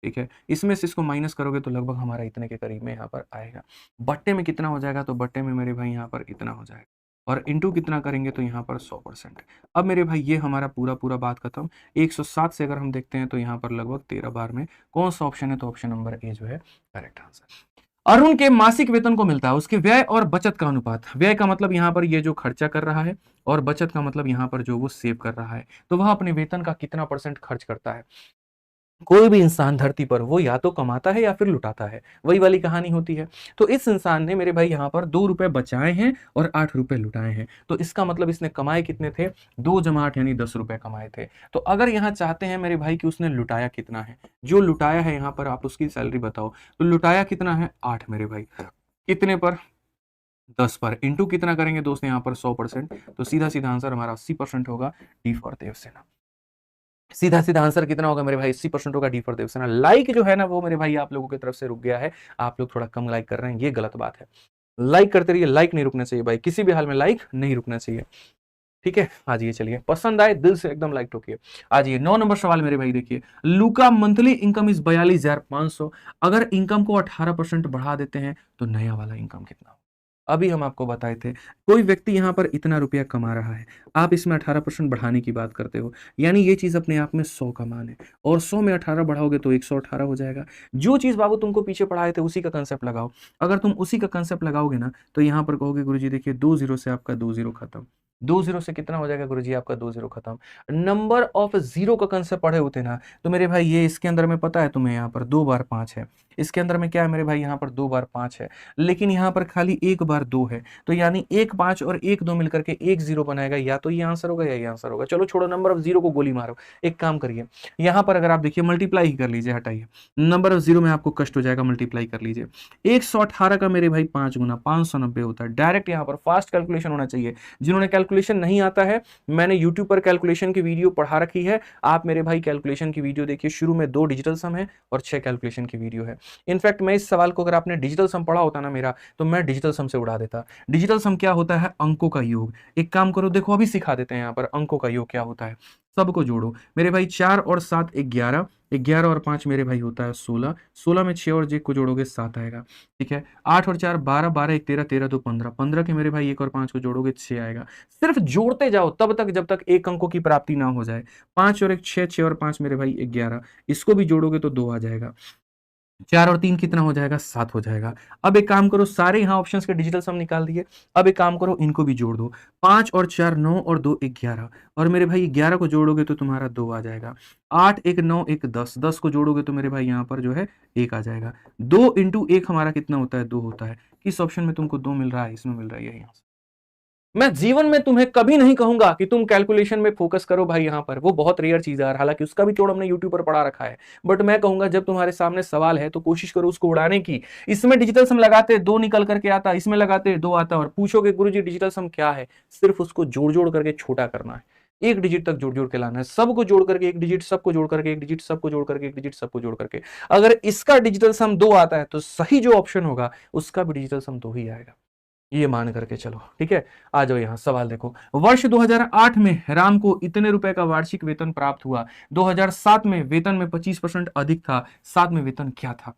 ठीक है। इसमें से इसको माइनस करोगे तो लगभग हमारा इतने के करीब में यहाँ पर आएगा। बट्टे में कितना हो जाएगा? तो बट्टे में मेरे भाई यहाँ पर इतना हो जाएगा, और इंटू कितना करेंगे तो यहाँ पर 100%। अब मेरे भाई ये हमारा पूरा पूरा बात खत्म। 107 से अगर हम देखते हैं तो यहाँ पर लगभग 13 बार में कौन सा ऑप्शन है, तो ऑप्शन नंबर ए जो है करेक्ट आंसर। अरुण के मासिक वेतन को मिलता है उसके व्यय और बचत का अनुपात। व्यय का मतलब यहाँ पर ये जो खर्चा कर रहा है, और बचत का मतलब यहाँ पर जो वो सेव कर रहा है, तो वह अपने वेतन का कितना % खर्च करता है। कोई भी इंसान धरती पर वो या तो कमाता है या फिर लुटाता है, वही वाली कहानी होती है। तो इस इंसान ने मेरे भाई यहाँ पर 2 रुपए बचाए हैं और 8 रुपए लुटाए हैं, तो इसका मतलब इसने कमाए कितने थे, 2 जमा 8 यानी 10 रुपए कमाए थे। तो अगर यहाँ चाहते हैं मेरे भाई कि उसने लुटाया कितना है, जो लुटाया है यहाँ पर आप उसकी सैलरी बताओ, तो लुटाया कितना है 8 मेरे भाई, कितने पर 10 पर, इंटू कितना करेंगे दोस्त यहाँ पर 100%, तो सीधा सीधा आंसर हमारा 80% होगा, डी फॉर देवसेना। सीधा सीधा आंसर कितना होगा मेरे भाई, 80% होगा, डी फॉर देवसेना। लाइक जो है ना वो मेरे भाई आप लोगों की तरफ से रुक गया है, आप लोग थोड़ा कम लाइक कर रहे हैं, ये गलत बात है। लाइक करते रहिए, लाइक नहीं रुकना चाहिए भाई, किसी भी हाल में लाइक नहीं रुकना चाहिए, ठीक है। आ जाइए, चलिए, पसंद आए दिल से एकदम लाइक ठोकिए। आ जाइए 9 नंबर सवाल मेरे भाई, देखिए, लूका मंथली इनकम इज 42,500, अगर इनकम को 18% बढ़ा देते हैं तो नया वाला इनकम कितना हो। अभी हम आपको बताए थे, कोई व्यक्ति यहाँ पर इतना रुपया कमा रहा है, आप इसमें 18% बढ़ाने की बात करते हो, यानी ये चीज अपने आप में 100 का मान है, और 100 में 18 बढ़ाओगे तो 118 हो जाएगा। जो चीज बाबू तुमको पीछे पढ़ाए थे उसी का कंसेप्ट लगाओ। अगर तुम उसी का कंसेप्ट लगाओगे ना तो यहाँ पर कहोगे गुरुजी देखिए 2 जीरो से आपका 2 जीरो खत्म, 2 जीरो से कितना हो जाएगा गुरुजी आपका 2 जीरो खत्म। नंबर ऑफ जीरो का कंसेप्ट पढ़े होते ना तो मेरे भाई ये इसके अंदर में पता है तुम्हें, यहाँ पर 2 बार 5 है, इसके अंदर में क्या है मेरे भाई, यहाँ पर 2 बार 5 है, लेकिन यहाँ पर खाली 1 बार 2 है, तो यानी 1 5 और 1 2 मिलकर के 1 जीरो बनाएगा, या तो ये आंसर होगा या ये आंसर होगा। चलो छोड़ो, नंबर ऑफ जीरो को गोली मारो, एक काम करिए, यहाँ पर अगर आप देखिए मल्टीप्लाई ही कर लीजिए, हटाइए, नंबर ऑफ जीरो में आपको कष्ट हो जाएगा, मल्टीप्लाई कर लीजिए। 118 का मेरे भाई 5 गुना 590 होता है। डायरेक्ट यहाँ पर फास्ट कैलकुलेशन होना चाहिए। जिन्होंने कैलकुलेशन नहीं आता है, मैंने यूट्यूब पर कैलकुलेशन की वीडियो पढ़ा रखी है, आप मेरे भाई कैलकुलेशन की वीडियो देखिए, शुरू में 2 डिजिटल सम है और 6 कैलकुलेशन की वीडियो है। इनफैक्ट मैं इस सवाल को अगर आपने डिजिटल सम पढ़ा होता ना मेरा, तो मैं डिजिटल सम से उड़ा देता। डिजिटल सम क्या होता है, अंकों का योग। एक काम करो, देखो अभी सिखा देते हैं यहाँ पर अंकों का योग क्या होता है। सबको जोड़ो मेरे भाई, 4 और 7 11, 11 और 5 मेरे भाई होता है 16, 16 में 6 और जे को जोड़ोगे 7 आएगा, ठीक है। 8 और 4 12, 12 1 13, 13 2 15, 15 के मेरे भाई 1 और 5 को जोड़ोगे 6 आएगा। सिर्फ जोड़ते जाओ तब तक जब तक एक अंकों की प्राप्ति ना हो जाए। 5 और 1 6, 6 और 5 मेरे भाई 11, इसको भी जोड़ोगे तो 2 आ जाएगा। 4 और 3 कितना हो जाएगा, 7 हो जाएगा। अब एक काम करो, सारे यहाँ ऑप्शंस के डिजिटल सम निकाल दिए, अब एक काम करो इनको भी जोड़ दो। 5 और 4 9 और 2 11, और मेरे भाई 11 को जोड़ोगे तो तुम्हारा 2 आ जाएगा। 8 1 9 1 10, 10 को जोड़ोगे तो मेरे भाई यहाँ पर जो है 1 आ जाएगा। 2 इंटू 1 हमारा कितना होता है, 2 होता है। किस ऑप्शन में तुमको 2 मिल रहा है, इसमें मिल रहा है, यही आंसर। मैं जीवन में तुम्हें कभी नहीं कहूंगा कि तुम कैलकुलेशन में फोकस करो भाई, यहाँ पर वो बहुत रेयर चीज है, हालांकि उसका भी तोड़ हमने यूट्यूब पर पढ़ा रखा है, बट मैं कहूंगा जब तुम्हारे सामने सवाल है तो कोशिश करो उसको उड़ाने की। इसमें डिजिटल सम लगाते 2 निकल करके आता, इसमें लगाते 2 आता, और पूछोगे गुरुजी डिजिटल सम क्या है, सिर्फ उसको जोड़ जोड़ करके छोटा करना है, एक डिजिट तक जोड़ जोड़ के लाना है, सबको जोड़ करके एक डिजिट, सबको जोड़ करके एक डिजिट, सबको जोड़ करके एक डिजिट, सबको जोड़ करके। अगर इसका डिजिटल सम 2 आता है तो सही जो ऑप्शन होगा उसका भी डिजिटल सम 2 ही आएगा, ये मान करके चलो, ठीक है। आ जाओ यहां सवाल देखो, वर्ष 2008 में राम को इतने रुपए का वार्षिक वेतन प्राप्त हुआ, 2007 में वेतन में 25% अधिक था, 7 में वेतन क्या था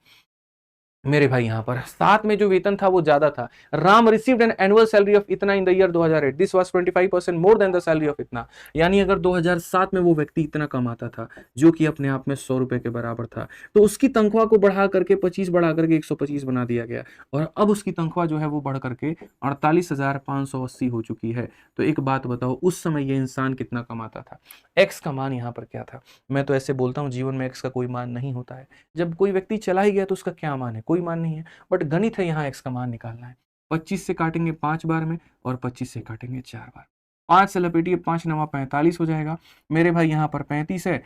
मेरे भाई। यहां पर 7 में जो वेतन था वो ज्यादा था। Ram received an annual salary of इतना in the year 2008, this was 25% more than the salary of इतना। यानी अगर 2007 में वो व्यक्ति इतना कमाता था, जो कि अपने आप में 100 रुपए के बराबर था, तो उसकी तनख्वाह को बढ़ा करके 25 बढ़ा करके 125 बना दिया गया, और अब उसकी तनख्वाह जो है वो बढ़ करके 48,580 हो चुकी है। तो एक बात बताओ, उस समय ये इंसान कितना कमाता था, एक्स का मान यहाँ पर क्या था। मैं तो ऐसे बोलता हूँ जीवन में एक्स का कोई मान नहीं होता है, जब कोई व्यक्ति चला ही गया तो उसका क्या मान है, कोई मान नहीं है, बट गणित है, यहाँ एक्स का मान निकालना है। 25 से काटेंगे 5 बार में, और 25 से काटेंगे 4 बार। 5 से लपेटिए, 5 9 45 हो जाएगा मेरे भाई, यहाँ पर 35 है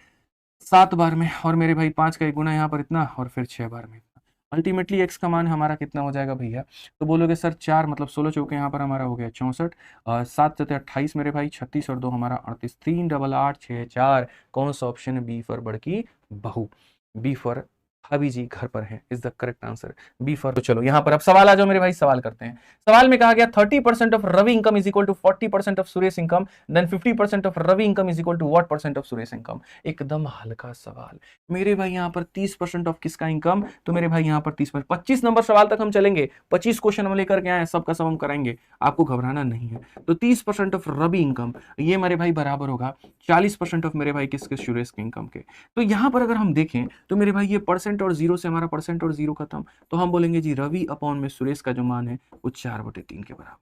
7 बार में, और मेरे भाई 5 का एक गुना यहाँ पर इतना, और फिर 6 बार में इतना। अल्टीमेटली एक्स का मान हमारा कितना हो जाएगा भैया, तो बोलोगे सर 4 मतलब 16 चौके यहाँ पर हमारा हो गया 64, 7 7 28 मेरे भाई 36, और 2 हमारा 38, 3 8 8 6 4। कौन सा ऑप्शन है, बी फॉर बड़की बहू, बी फॉर भाभी जी घर पर हैं is the correct answer, B for. तो चलो यहाँ पर अब सवाल आ जाओ मेरे भाई, सवाल करते हैं। सवाल में कहा गया 30% of Ravi income is equal to 40% of Suresh income, then 50% of Ravi income is equal to what percent of Suresh income. एकदम हल्का सवाल मेरे भाई, यहाँ पर 30% ऑफ किसका इनकम, तो मेरे भाई यहाँ पर 30%, 25 नंबर सवाल तक हम चलेंगे, 25 क्वेश्चन हम लेकर के आए, सबका सब हम कराएंगे, आपको घबराना नहीं है। तो 30% ऑफ रवि इनकम ये मेरे भाई बराबर होगा 40% ऑफ मेरे भाई किसके, सुरेश के इनकम के। तो यहां पर अगर हम देखें तो मेरे भाई ये परसेंट और जीरो से हमारा परसेंट और जीरो खत्म, तो हम बोलेंगे जी रवि अपॉन में सुरेश का जो मान है वो 4/3 के बराबर।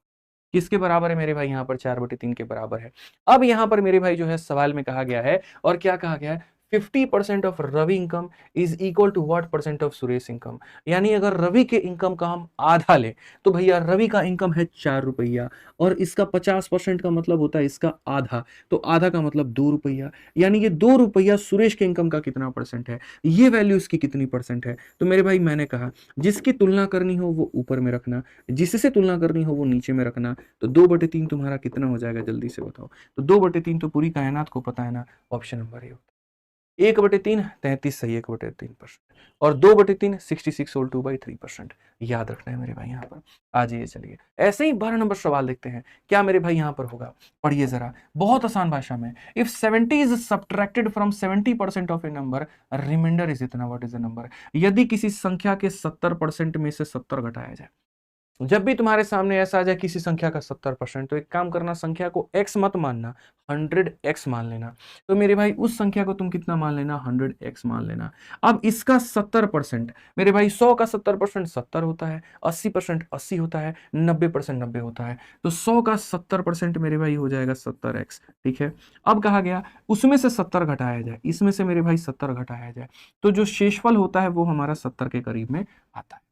किसके बराबर है मेरे भाई, यहाँ पर 4/3 के बराबर है। अब यहाँ पर मेरे भाई जो है सवाल में कहा गया है, और क्या कहा गया है, 50% of Ravi income is equal to what percent of Suresh income. यानी अगर रवि के इनकम का हम आधा ले तो भैया रवि का इनकम है 4 रुपया, और इसका 50% का मतलब होता है इसका आधा, तो आधा का मतलब 2 रुपया। यानी ये 2 रुपया सुरेश के इनकम का कितना परसेंट है, ये वैल्यू इसकी कितनी परसेंट है। तो मेरे भाई मैंने कहा जिसकी तुलना करनी हो वो ऊपर में रखना, जिससे तुलना करनी हो वो नीचे में रखना। तो 2/3 तुम्हारा कितना हो जाएगा, जल्दी से बताओ। तो 2/3 तो पूरी कायनात को पता है ना, ऑप्शन नंबर ए। 1/3 33 सही, 1/3%, और 2/3 66 होल 2/3%। याद रखना है मेरे भाई यहाँ पर। आ जाइए चलिए, ऐसे ही 12 नंबर सवाल देखते हैं क्या मेरे भाई यहाँ पर होगा। पढ़िए जरा, बहुत आसान भाषा में। If 70 is subtracted from 70% of a number, remainder is इतना, व्हाट इज द नंबर। यदि किसी संख्या के 70% में से 70 घटाया जाए, जब भी तुम्हारे सामने ऐसा आ जाए किसी संख्या का 70%, तो एक काम करना, संख्या को x मत मानना, 100x मान लेना। तो मेरे भाई उस संख्या को तुम कितना मान लेना, 100x मान लेना। अब इसका 70% मेरे भाई, 100 का 70% 70 होता है, 80% 80 होता है, 90% 90 होता है। तो 100 का 70% मेरे भाई हो जाएगा 70x। ठीक है, अब कहा गया उसमें से 70 घटाया जाए, इसमें से मेरे भाई 70 घटाया जाए, तो जो शेषफल होता है वो हमारा 70 के करीब में आता है।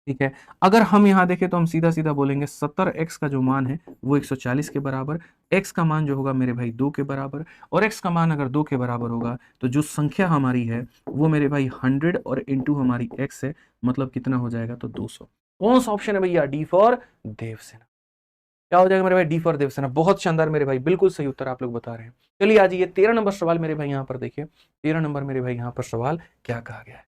ठीक है, अगर हम यहां देखें तो हम सीधा सीधा बोलेंगे 70x का जो मान है वो 140 के बराबर, x का मान जो होगा मेरे भाई 2 के बराबर, और x का मान अगर 2 के बराबर होगा तो जो संख्या हमारी है वो मेरे भाई 100 और इंटू हमारी x है, मतलब कितना हो जाएगा, तो 200। कौन सा ऑप्शन है भैया, डी फॉर देवसेना। क्या हो जाएगा मेरे भाई, डी फॉर देवसेना। बहुत शानदार मेरे भाई, बिल्कुल सही उत्तर आप लोग बता रहे हैं। चलिए आज ये 13 नंबर सवाल मेरे भाई यहाँ पर देखिए, 13 नंबर मेरे भाई यहाँ पर सवाल क्या कहा गया है।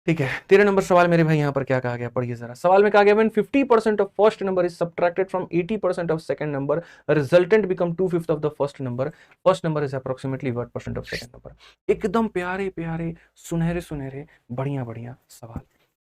ठीक है, 13 नंबर सवाल मेरे भाई यहाँ पर क्या कहा गया, पढ़िए जरा। सवाल में कहा गया, when 50% of first number is subtracted from 80% of second number, resultant become 2/5 of the first number, first number is approximately what percent of second number. एकदम प्यारे प्यारे सुनहरे सुनहरे बढ़िया बढ़िया सवाल।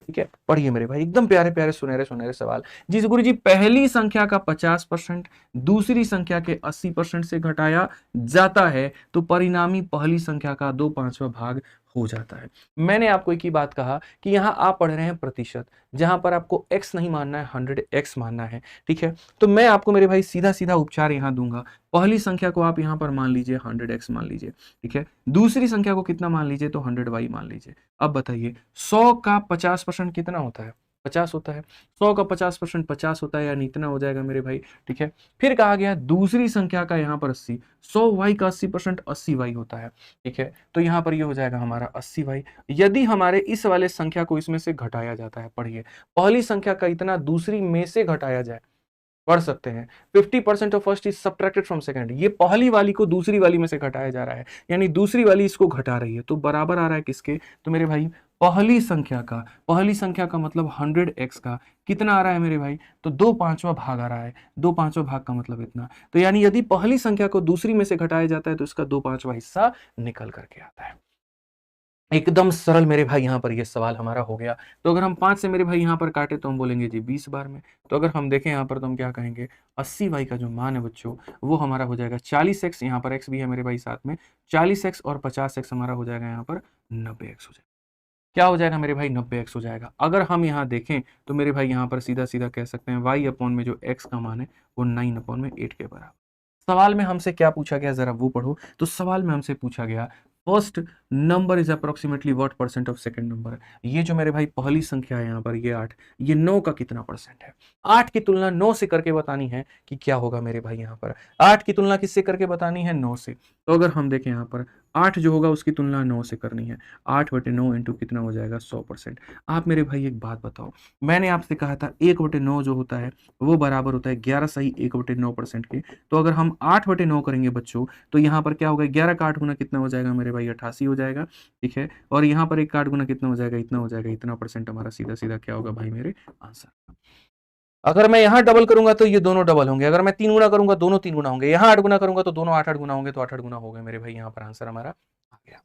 ठीक है, पढ़िए मेरे भाई, एकदम प्यारे प्यारे सुनहरे सुनहरे सवाल। जिस गुरु जी पहली संख्या का 50% दूसरी संख्या के 80% से घटाया जाता है तो परिणामी पहली संख्या का 2/5वां भाग हो जाता है। मैंने आपको एक ही बात कहा कि यहां आप पढ़ रहे हैं प्रतिशत, जहां पर आपको x नहीं मानना है, 100x मानना है। ठीक है, तो मैं आपको मेरे भाई सीधा सीधा उपचार यहां दूंगा। पहली संख्या को आप यहां पर मान लीजिए 100x मान लीजिए। ठीक है, दूसरी संख्या को कितना मान लीजिए, तो 100y मान लीजिए। अब बताइए 100 का 50% कितना होता है, 50 होता है। 100 का 50% 50 होता है, यानी इतना हो जाएगा मेरे भाई। ठीक है, फिर कहा गया दूसरी संख्या का यहाँ पर 80, 100y का 80% 80y होता है। ठीक है, तो यहाँ पर ये हो जाएगा हमारा 80y। यदि हमारे इस वाले संख्या को इसमें से घटाया जाता है, पढ़िए पहली संख्या का इतना दूसरी में से घटाया जाए, पढ़ सकते हैं 50% of first is subtracted from second, ये पहली वाली को दूसरी वाली में से घटाया जा रहा है, यानी दूसरी वाली इसको घटा रही है, तो बराबर आ रहा है किसके, तो मेरे भाई पहली संख्या का मतलब 100x का कितना आ रहा है मेरे भाई, तो 2/5वां भाग आ रहा है। 2/5वां भाग का मतलब इतना, तो यानी यदि पहली संख्या को दूसरी में से घटाया जाता है तो इसका 2/5वां हिस्सा निकल करके आता है। एकदम सरल मेरे भाई यहाँ पर ये सवाल हमारा हो गया। तो अगर हम 5 से मेरे भाई यहाँ पर काटे तो हम बोलेंगे जी 20 बार में। तो अगर हम देखें यहाँ पर तो हम क्या कहेंगे, 80y का जो मान है बच्चों वो हमारा हो जाएगा 40x, यहाँ पर x भी है मेरे भाई साथ में, 40x और 50x हमारा हो जाएगा यहाँ पर 90x हो जाएगा। क्या हो जाएगा मेरे भाई, 90x हो जाएगा। अगर हम यहाँ देखें तो मेरे भाई यहाँ पर सीधा सीधा कह सकते हैं y अपॉन में जो x का मान है वो 9/8 के बराबर। सवाल में हमसे क्या पूछा गया, जरा वो पढ़ो। तो सवाल में हमसे पूछा गया first number is approximately what percent of second number. ये जो मेरे भाई पहली संख्या है यहाँ पर ये 8, ये 9 का कितना परसेंट है। 8 की तुलना 9 से करके बतानी है कि क्या होगा मेरे भाई, यहाँ पर 8 की तुलना किससे करके बतानी है, 9 से। तो अगर हम देखें यहाँ पर 8 जो होगा उसकी तुलना 9 से करनी है, 8/9 इंटू कितना हो जाएगा 100%। आप मेरे भाई एक बात बताओ, मैंने आपसे कहा था 1/9 जो होता है वो बराबर होता है 11 सही 1/9% के। तो अगर हम 8/9 करेंगे बच्चों तो यहाँ पर क्या होगा, 11 का 8 गुना कितना हो जाएगा मेरे मेरे भाई 88 हो जाएगा, ठीक है। और यहाँ पर 1 का 8 गुना कितना हो जाएगा, इतना हो जाएगा, इतना परसेंट हमारा सीधा सीधा क्या होगा भाई मेरे आंसर। अगर मैं यहाँ डबल करूंगा तो ये दोनों डबल होंगे, अगर मैं 3 गुना करूंगा दोनों 3 गुना होंगे, यहाँ 8 गुना करूंगा तो दोनों 8 गुना होंगे, तो 8 गुना हो गए मेरे भाई, यहाँ पर आंसर हमारा आ गया।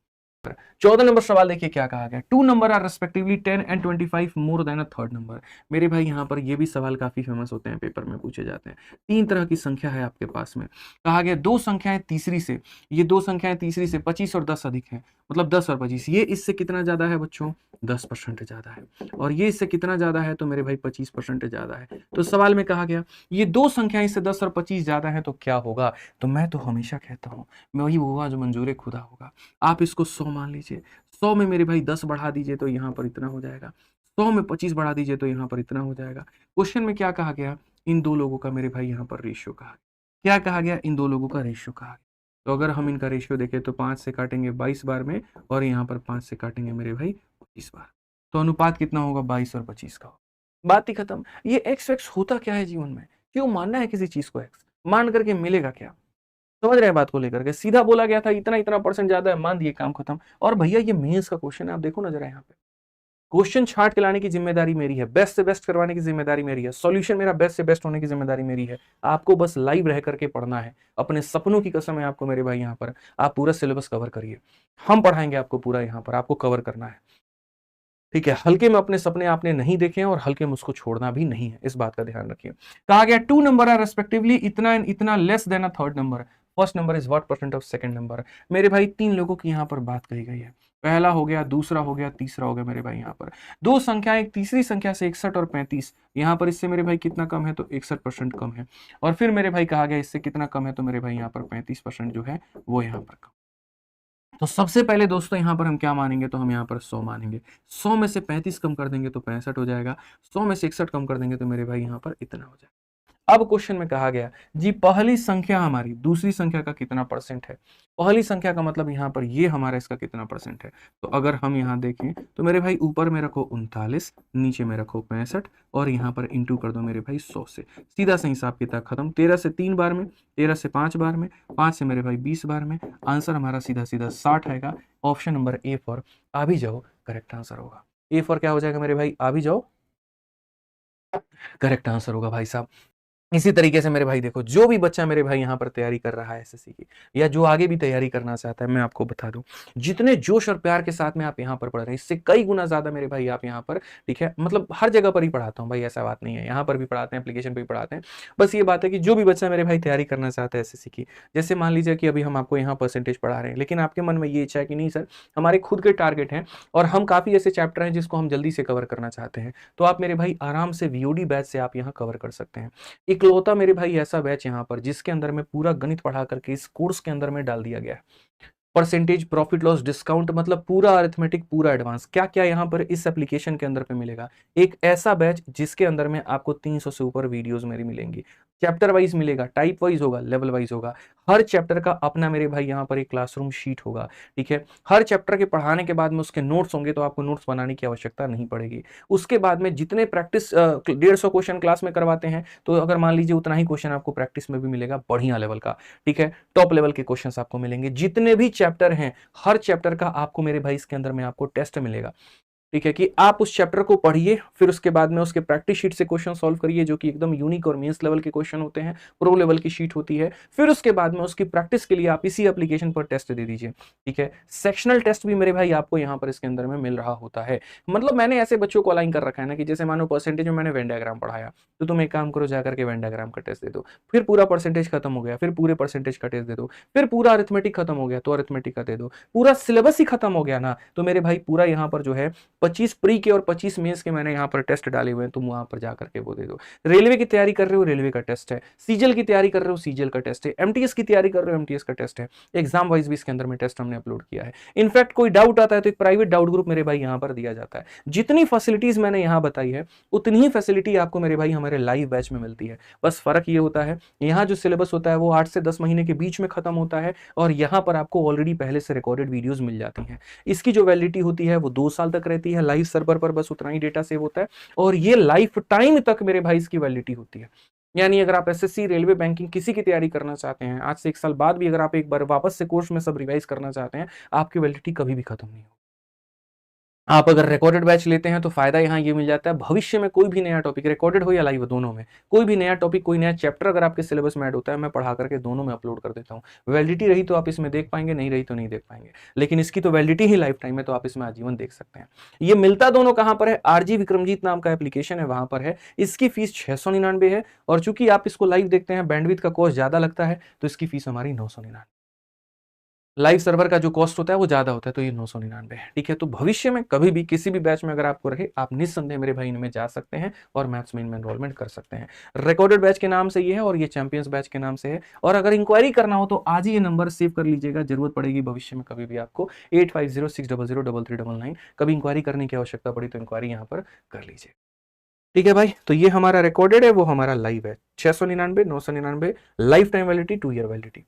14 नंबर सवाल देखिए क्या कहा गया, 2 number are respectively 10 and 25 more than a third number. मेरे भाई यहाँ पर ये भी सवाल काफी फेमस होते हैं, पेपर में पूछे जाते हैं। 3 तरह की संख्या है आपके पास में, कहा गया 2 संख्याएं तीसरी से, ये 2 संख्याएं तीसरी से 25 और 10 अधिक है, मतलब 10 और 25, ये इससे कितना ज्यादा है बच्चों, 10% ज्यादा है, और ये इससे कितना ज्यादा है तो मेरे भाई 25% ज्यादा है। तो सवाल में कहा गया ये 2 संख्याएं इससे 10 और 25 ज्यादा है तो क्या होगा, तो मैं तो हमेशा कहता हूं वही होगा जो मंजूर खुदा होगा। आप इसको 100 मान लीजिए, 100 में मेरे भाई 10 बढ़ा दीजिए तो यहाँ पर इतना हो जाएगा, 100 में 25 बढ़ा दीजिए तो यहाँ पर इतना हो जाएगा। क्वेश्चन में क्या कहा गया, इन दो लोगों का मेरे भाई यहाँ पर रेशियो कहा गया। क्या कहा गया, इन दो लोगों का रेशियो कहा गया। तो अगर हम इनका रेशियो देखें तो 5 से काटेंगे 22 बार में, और यहाँ पर 5 से काटेंगे मेरे भाई 25 बार, तो अनुपात कितना होगा, 22 और 25 का। बात ही खत्म। ये एक्स वैक्स होता क्या है जीवन में, क्यों मानना है किसी चीज को एक्स, मान करके मिलेगा क्या, समझ रहे हैं बात को लेकर के। सीधा बोला गया था इतना इतना परसेंट ज्यादा है, मान दिए, काम खत्म। और भैया ये मेंस का क्वेश्चन है, आप देखो ना जरा यहाँ पे, क्वेश्चन छांट के लाने की जिम्मेदारी मेरी है, बेस्ट से बेस्ट करवाने की जिम्मेदारी मेरी है, सॉल्यूशन मेरा बेस्ट से बेस्ट होने की जिम्मेदारी मेरी है। आपको बस लाइव रह करके पढ़ना है, अपने सपनों की कसम है आपको मेरे भाई, यहाँ पर आप पूरा सिलेबस कवर करिए, हम पढ़ाएंगे आपको पूरा, यहाँ पर आपको कवर करना है, ठीक है। हल्के में अपने सपने आपने नहीं देखे हैं और हल्के में उसको छोड़ना भी नहीं है, इस बात का ध्यान रखिए। कहा गया 2 नंबर आर रेस्पेक्टिवली इतना एंड इतना less than a third number, first number is what percent of second number. मेरे भाई 3 लोगों की यहाँ पर बात कही गई है, पहला हो गया, दूसरा हो गया, तीसरा हो गया मेरे भाई। यहाँ पर 2 संख्याएं एक तीसरी संख्या से 61 और 35, यहाँ पर इससे मेरे भाई कितना कम है, तो 61% कम है। और फिर मेरे भाई कहा गया इससे कितना कम है, तो मेरे भाई यहाँ पर 35% जो है वो यहाँ पर कम। तो सबसे पहले दोस्तों यहाँ पर हम क्या मानेंगे, तो हम यहाँ पर 100 मानेंगे। 100 में से 35 कम कर देंगे तो 65 हो जाएगा, 100 में से 61 कम कर देंगे तो मेरे भाई यहाँ पर इतना हो जाएगा। अब क्वेश्चन में कहा गया जी पहली संख्या हमारी दूसरी संख्या का कितना परसेंट है। पहली संख्या का मतलब यहाँ पर ये हमारा इसका कितना परसेंट है। तो अगर हम यहाँ देखें तो मेरे भाई ऊपर में रखो 39, नीचे में रखो 65, और यहाँ पर इंटू कर दो मेरे भाई 100 से, सीधा सा हिसाब किताब खत्म। 13 से 3 बार में, 13 से 5 बार में, 5 से मेरे भाई 20 बार में, आंसर हमारा सीधा सीधा 60 आएगा। ऑप्शन नंबर ए फॉर आ भी जाओ करेक्ट आंसर होगा। ए फॉर क्या हो जाएगा मेरे भाई, आ भी जाओ करेक्ट आंसर होगा भाई साहब। इसी तरीके से मेरे भाई देखो, जो भी बच्चा मेरे भाई यहाँ पर तैयारी कर रहा है एसएससी की, या जो आगे भी तैयारी करना चाहता है, मैं आपको बता दूं जितने जोश और प्यार के साथ में आप यहाँ पर पढ़ रहे हैं, इससे कई गुना ज्यादा मेरे भाई आप यहाँ पर, ठीक है, मतलब हर जगह पर ही पढ़ाता हूँ भाई, ऐसा बात नहीं है, यहाँ पर भी पढ़ाते हैं, एप्लीकेशन पर भी पढ़ाते हैं। बस ये बात है कि जो भी बच्चा मेरे भाई तैयारी करना चाहता है एसएससी की, जैसे मान लीजिए कि अभी हम आपको यहाँ परसेंटेज पढ़ा रहे हैं, लेकिन आपके मन में ये इच्छा है कि नहीं सर हमारे खुद के टारगेट हैं और हम काफी ऐसे चैप्टर हैं जिसको हम जल्दी से कवर करना चाहते हैं, तो आप मेरे भाई आराम से वीओडी बैच से आप यहाँ कवर कर सकते हैं। इकलौता मेरे भाई ऐसा बैच यहाँ पर जिसके अंदर में पूरा गणित पढ़ा करके इस कोर्स के अंदर में डाल दिया गया है। परसेंटेज, प्रॉफिट लॉस, डिस्काउंट, मतलब पूरा अरिथमेटिक, पूरा एडवांस, क्या क्या यहाँ पर इस एप्लीकेशन के अंदर पे मिलेगा। एक ऐसा बैच जिसके अंदर में आपको 300 से ऊपर वीडियोस मेरी मिलेंगी, चैप्टर वाइज मिलेगा, टाइप वाइज होगा, लेवल वाइज होगा, हर चैप्टर का अपना मेरे भाई यहाँ पर एक क्लासरूम शीट होगा, ठीक है। हर चैप्टर के पढ़ाने के बाद में उसके नोट्स होंगे, तो आपको नोट्स बनाने की आवश्यकता नहीं पड़ेगी। उसके बाद में जितने प्रैक्टिस 150 क्वेश्चन क्लास में करवाते हैं, तो अगर मान लीजिए उतना ही क्वेश्चन आपको प्रैक्टिस में भी मिलेगा, बढ़िया लेवल का, ठीक है, टॉप लेवल के क्वेश्चन आपको मिलेंगे। जितने भी चैप्टर हैं, हर चैप्टर का आपको मेरे भाई इसके अंदर में आपको टेस्ट मिलेगा, ठीक है, कि आप उस चैप्टर को पढ़िए, फिर उसके बाद में उसके प्रैक्टिस शीट से क्वेश्चन सॉल्व करिए, जो कि एकदम यूनिक और मेंस लेवल के क्वेश्चन होते हैं, प्रो लेवल की शीट होती है। फिर उसके बाद में उसकी प्रैक्टिस के लिए आप इसी एप्लीकेशन पर टेस्ट दे दीजिए, ठीक है। सेक्शनल टेस्ट भी मेरे भाई आपको यहाँ पर इसके अंदर में मिल रहा होता है। मतलब मैंने ऐसे बच्चों को अलाइन कर रखा है ना, कि जैसे मानो परसेंटेज में मैंने वेन डायग्राम पढ़ाया, तो तुम एक काम करो, जाकर के वेन डायग्राम का टेस्ट दे दो, फिर पूरा परसेंटेज खत्म हो गया, फिर पूरे परसेंटेज का टेस्ट दे दो, फिर पूरा अरिथमेटिक खत्म हो गया तो अरिथमेटिक का दे दो, पूरा सिलेबस ही खत्म हो गया ना, तो मेरे भाई पूरा यहाँ पर जो है 25 प्री के और 25 मेंस के मैंने यहाँ पर टेस्ट डाले हुए हैं, तुम वहां पर जाकर के वो दे दो। रेलवे की तैयारी कर रहे हो, रेलवे का टेस्ट है, सीजीएल की तैयारी कर रहे हो, सीजीएल का टेस्ट है, एमटीएस की तैयारी कर रहे हो, एमटीएस का टेस्ट है, एग्जाम वाइज भी इसके अंदर में टेस्ट हमने अपलोड किया है। इनफैक्ट कोई डाउट आता है तो एक प्राइवेट डाउट ग्रुप मेरे भाई यहाँ पर दिया जाता है। जितनी फैसिलिटीज मैंने यहाँ बताई है, उतनी ही फैसिलिटी आपको मेरे भाई हमारे लाइव बैच में मिलती है। बस फर्क ये होता है, यहाँ जो सिलेबस होता है वो 8 से 10 महीने के बीच में खत्म होता है, और यहाँ पर आपको ऑलरेडी पहले से रिकॉर्डेड वीडियोज मिल जाती हैं। इसकी जो वैलिडिटी होती है वो 2 साल तक रहती है, लाइव सर्वर पर बस उतना ही डेटा सेव होता है, और ये लाइफ टाइम तक मेरे भाई इसकी वैलिडिटी होती है। यानी अगर आप एसएससी, रेलवे, बैंकिंग किसी की तैयारी करना चाहते हैं, आज से 1 साल बाद भी अगर आप एक बार वापस से कोर्स में सब रिवाइज करना चाहते हैं, आपकी वैलिडिटी कभी भी खत्म नहीं होगी। आप अगर रिकॉर्डेड बैच लेते हैं तो फायदा यहाँ ये मिल जाता है, भविष्य में कोई भी नया टॉपिक, रिकॉर्डेड हो या लाइव, दोनों में कोई भी नया टॉपिक, कोई नया चैप्टर अगर आपके सिलेबस में ऐड होता है, मैं पढ़ा करके दोनों में अपलोड कर देता हूँ। वैलिडिटी रही तो आप इसमें देख पाएंगे, नहीं रही तो नहीं देख पाएंगे, लेकिन इसकी तो वैलिडिटी ही लाइफ टाइम है, तो आप इसमें आजीवन देख सकते हैं। ये मिलता दोनों कहां पर है? आरजी विक्रमजीत नाम का एप्लीकेशन है, वहां पर है। इसकी फीस 699 है, और चूंकि आप इसको लाइव देखते हैं, बैंडविड्थ का कॉस्ट ज्यादा लगता है, तो इसकी फीस हमारी 999। लाइव सर्वर का जो कॉस्ट होता है वो ज्यादा होता है, तो ये 999 है। ठीक है, तो भविष्य में कभी भी किसी भी बैच में अगर आपको रहे, आप निस्संदेह मेरे भाई इनमें जा सकते हैं और मैथ्स में इनमें एनरोलमेंट कर सकते हैं। रिकॉर्डेड बैच के नाम से ये है, और ये चैंपियंस बैच के नाम से है। और अगर इंक्वायरी करना हो तो आज ही ये नंबर सेव कर लीजिएगा, जरूरत पड़ेगी भविष्य में कभी भी आपको 8506003399। कभी इंक्वायरी करने की आवश्यकता पड़ी तो इंक्वायरी यहाँ पर कर लीजिए। ठीक है भाई, तो ये हमारा रिकॉर्डेड है, वो हमारा लाइव है। 699, 999, life time validity, 2 year validity.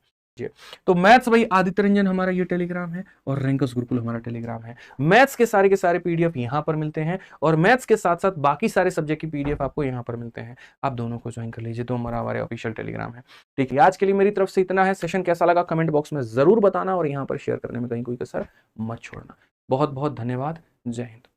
तो मैथ्स भाई आदित्य रंजन हमारा ये टेलीग्राम है, और रैंकर्स गुरुकुल हमारा टेलीग्राम है। मैथ्स के सारे पीडीएफ यहां पर मिलते हैं, और मैथ्स के साथ साथ बाकी सारे सब्जेक्ट की पीडीएफ आपको यहां पर मिलते हैं। आप दोनों को ज्वाइन कर लीजिए, तो हमारे ऑफिशियल टेलीग्राम है। ठीक है, आज के लिए मेरी तरफ से इतना है। सेशन कैसा लगा कमेंट बॉक्स में जरूर बताना, और यहां पर शेयर करने में कहीं कोई कसर मत छोड़ना। बहुत बहुत धन्यवाद। जय हिंद।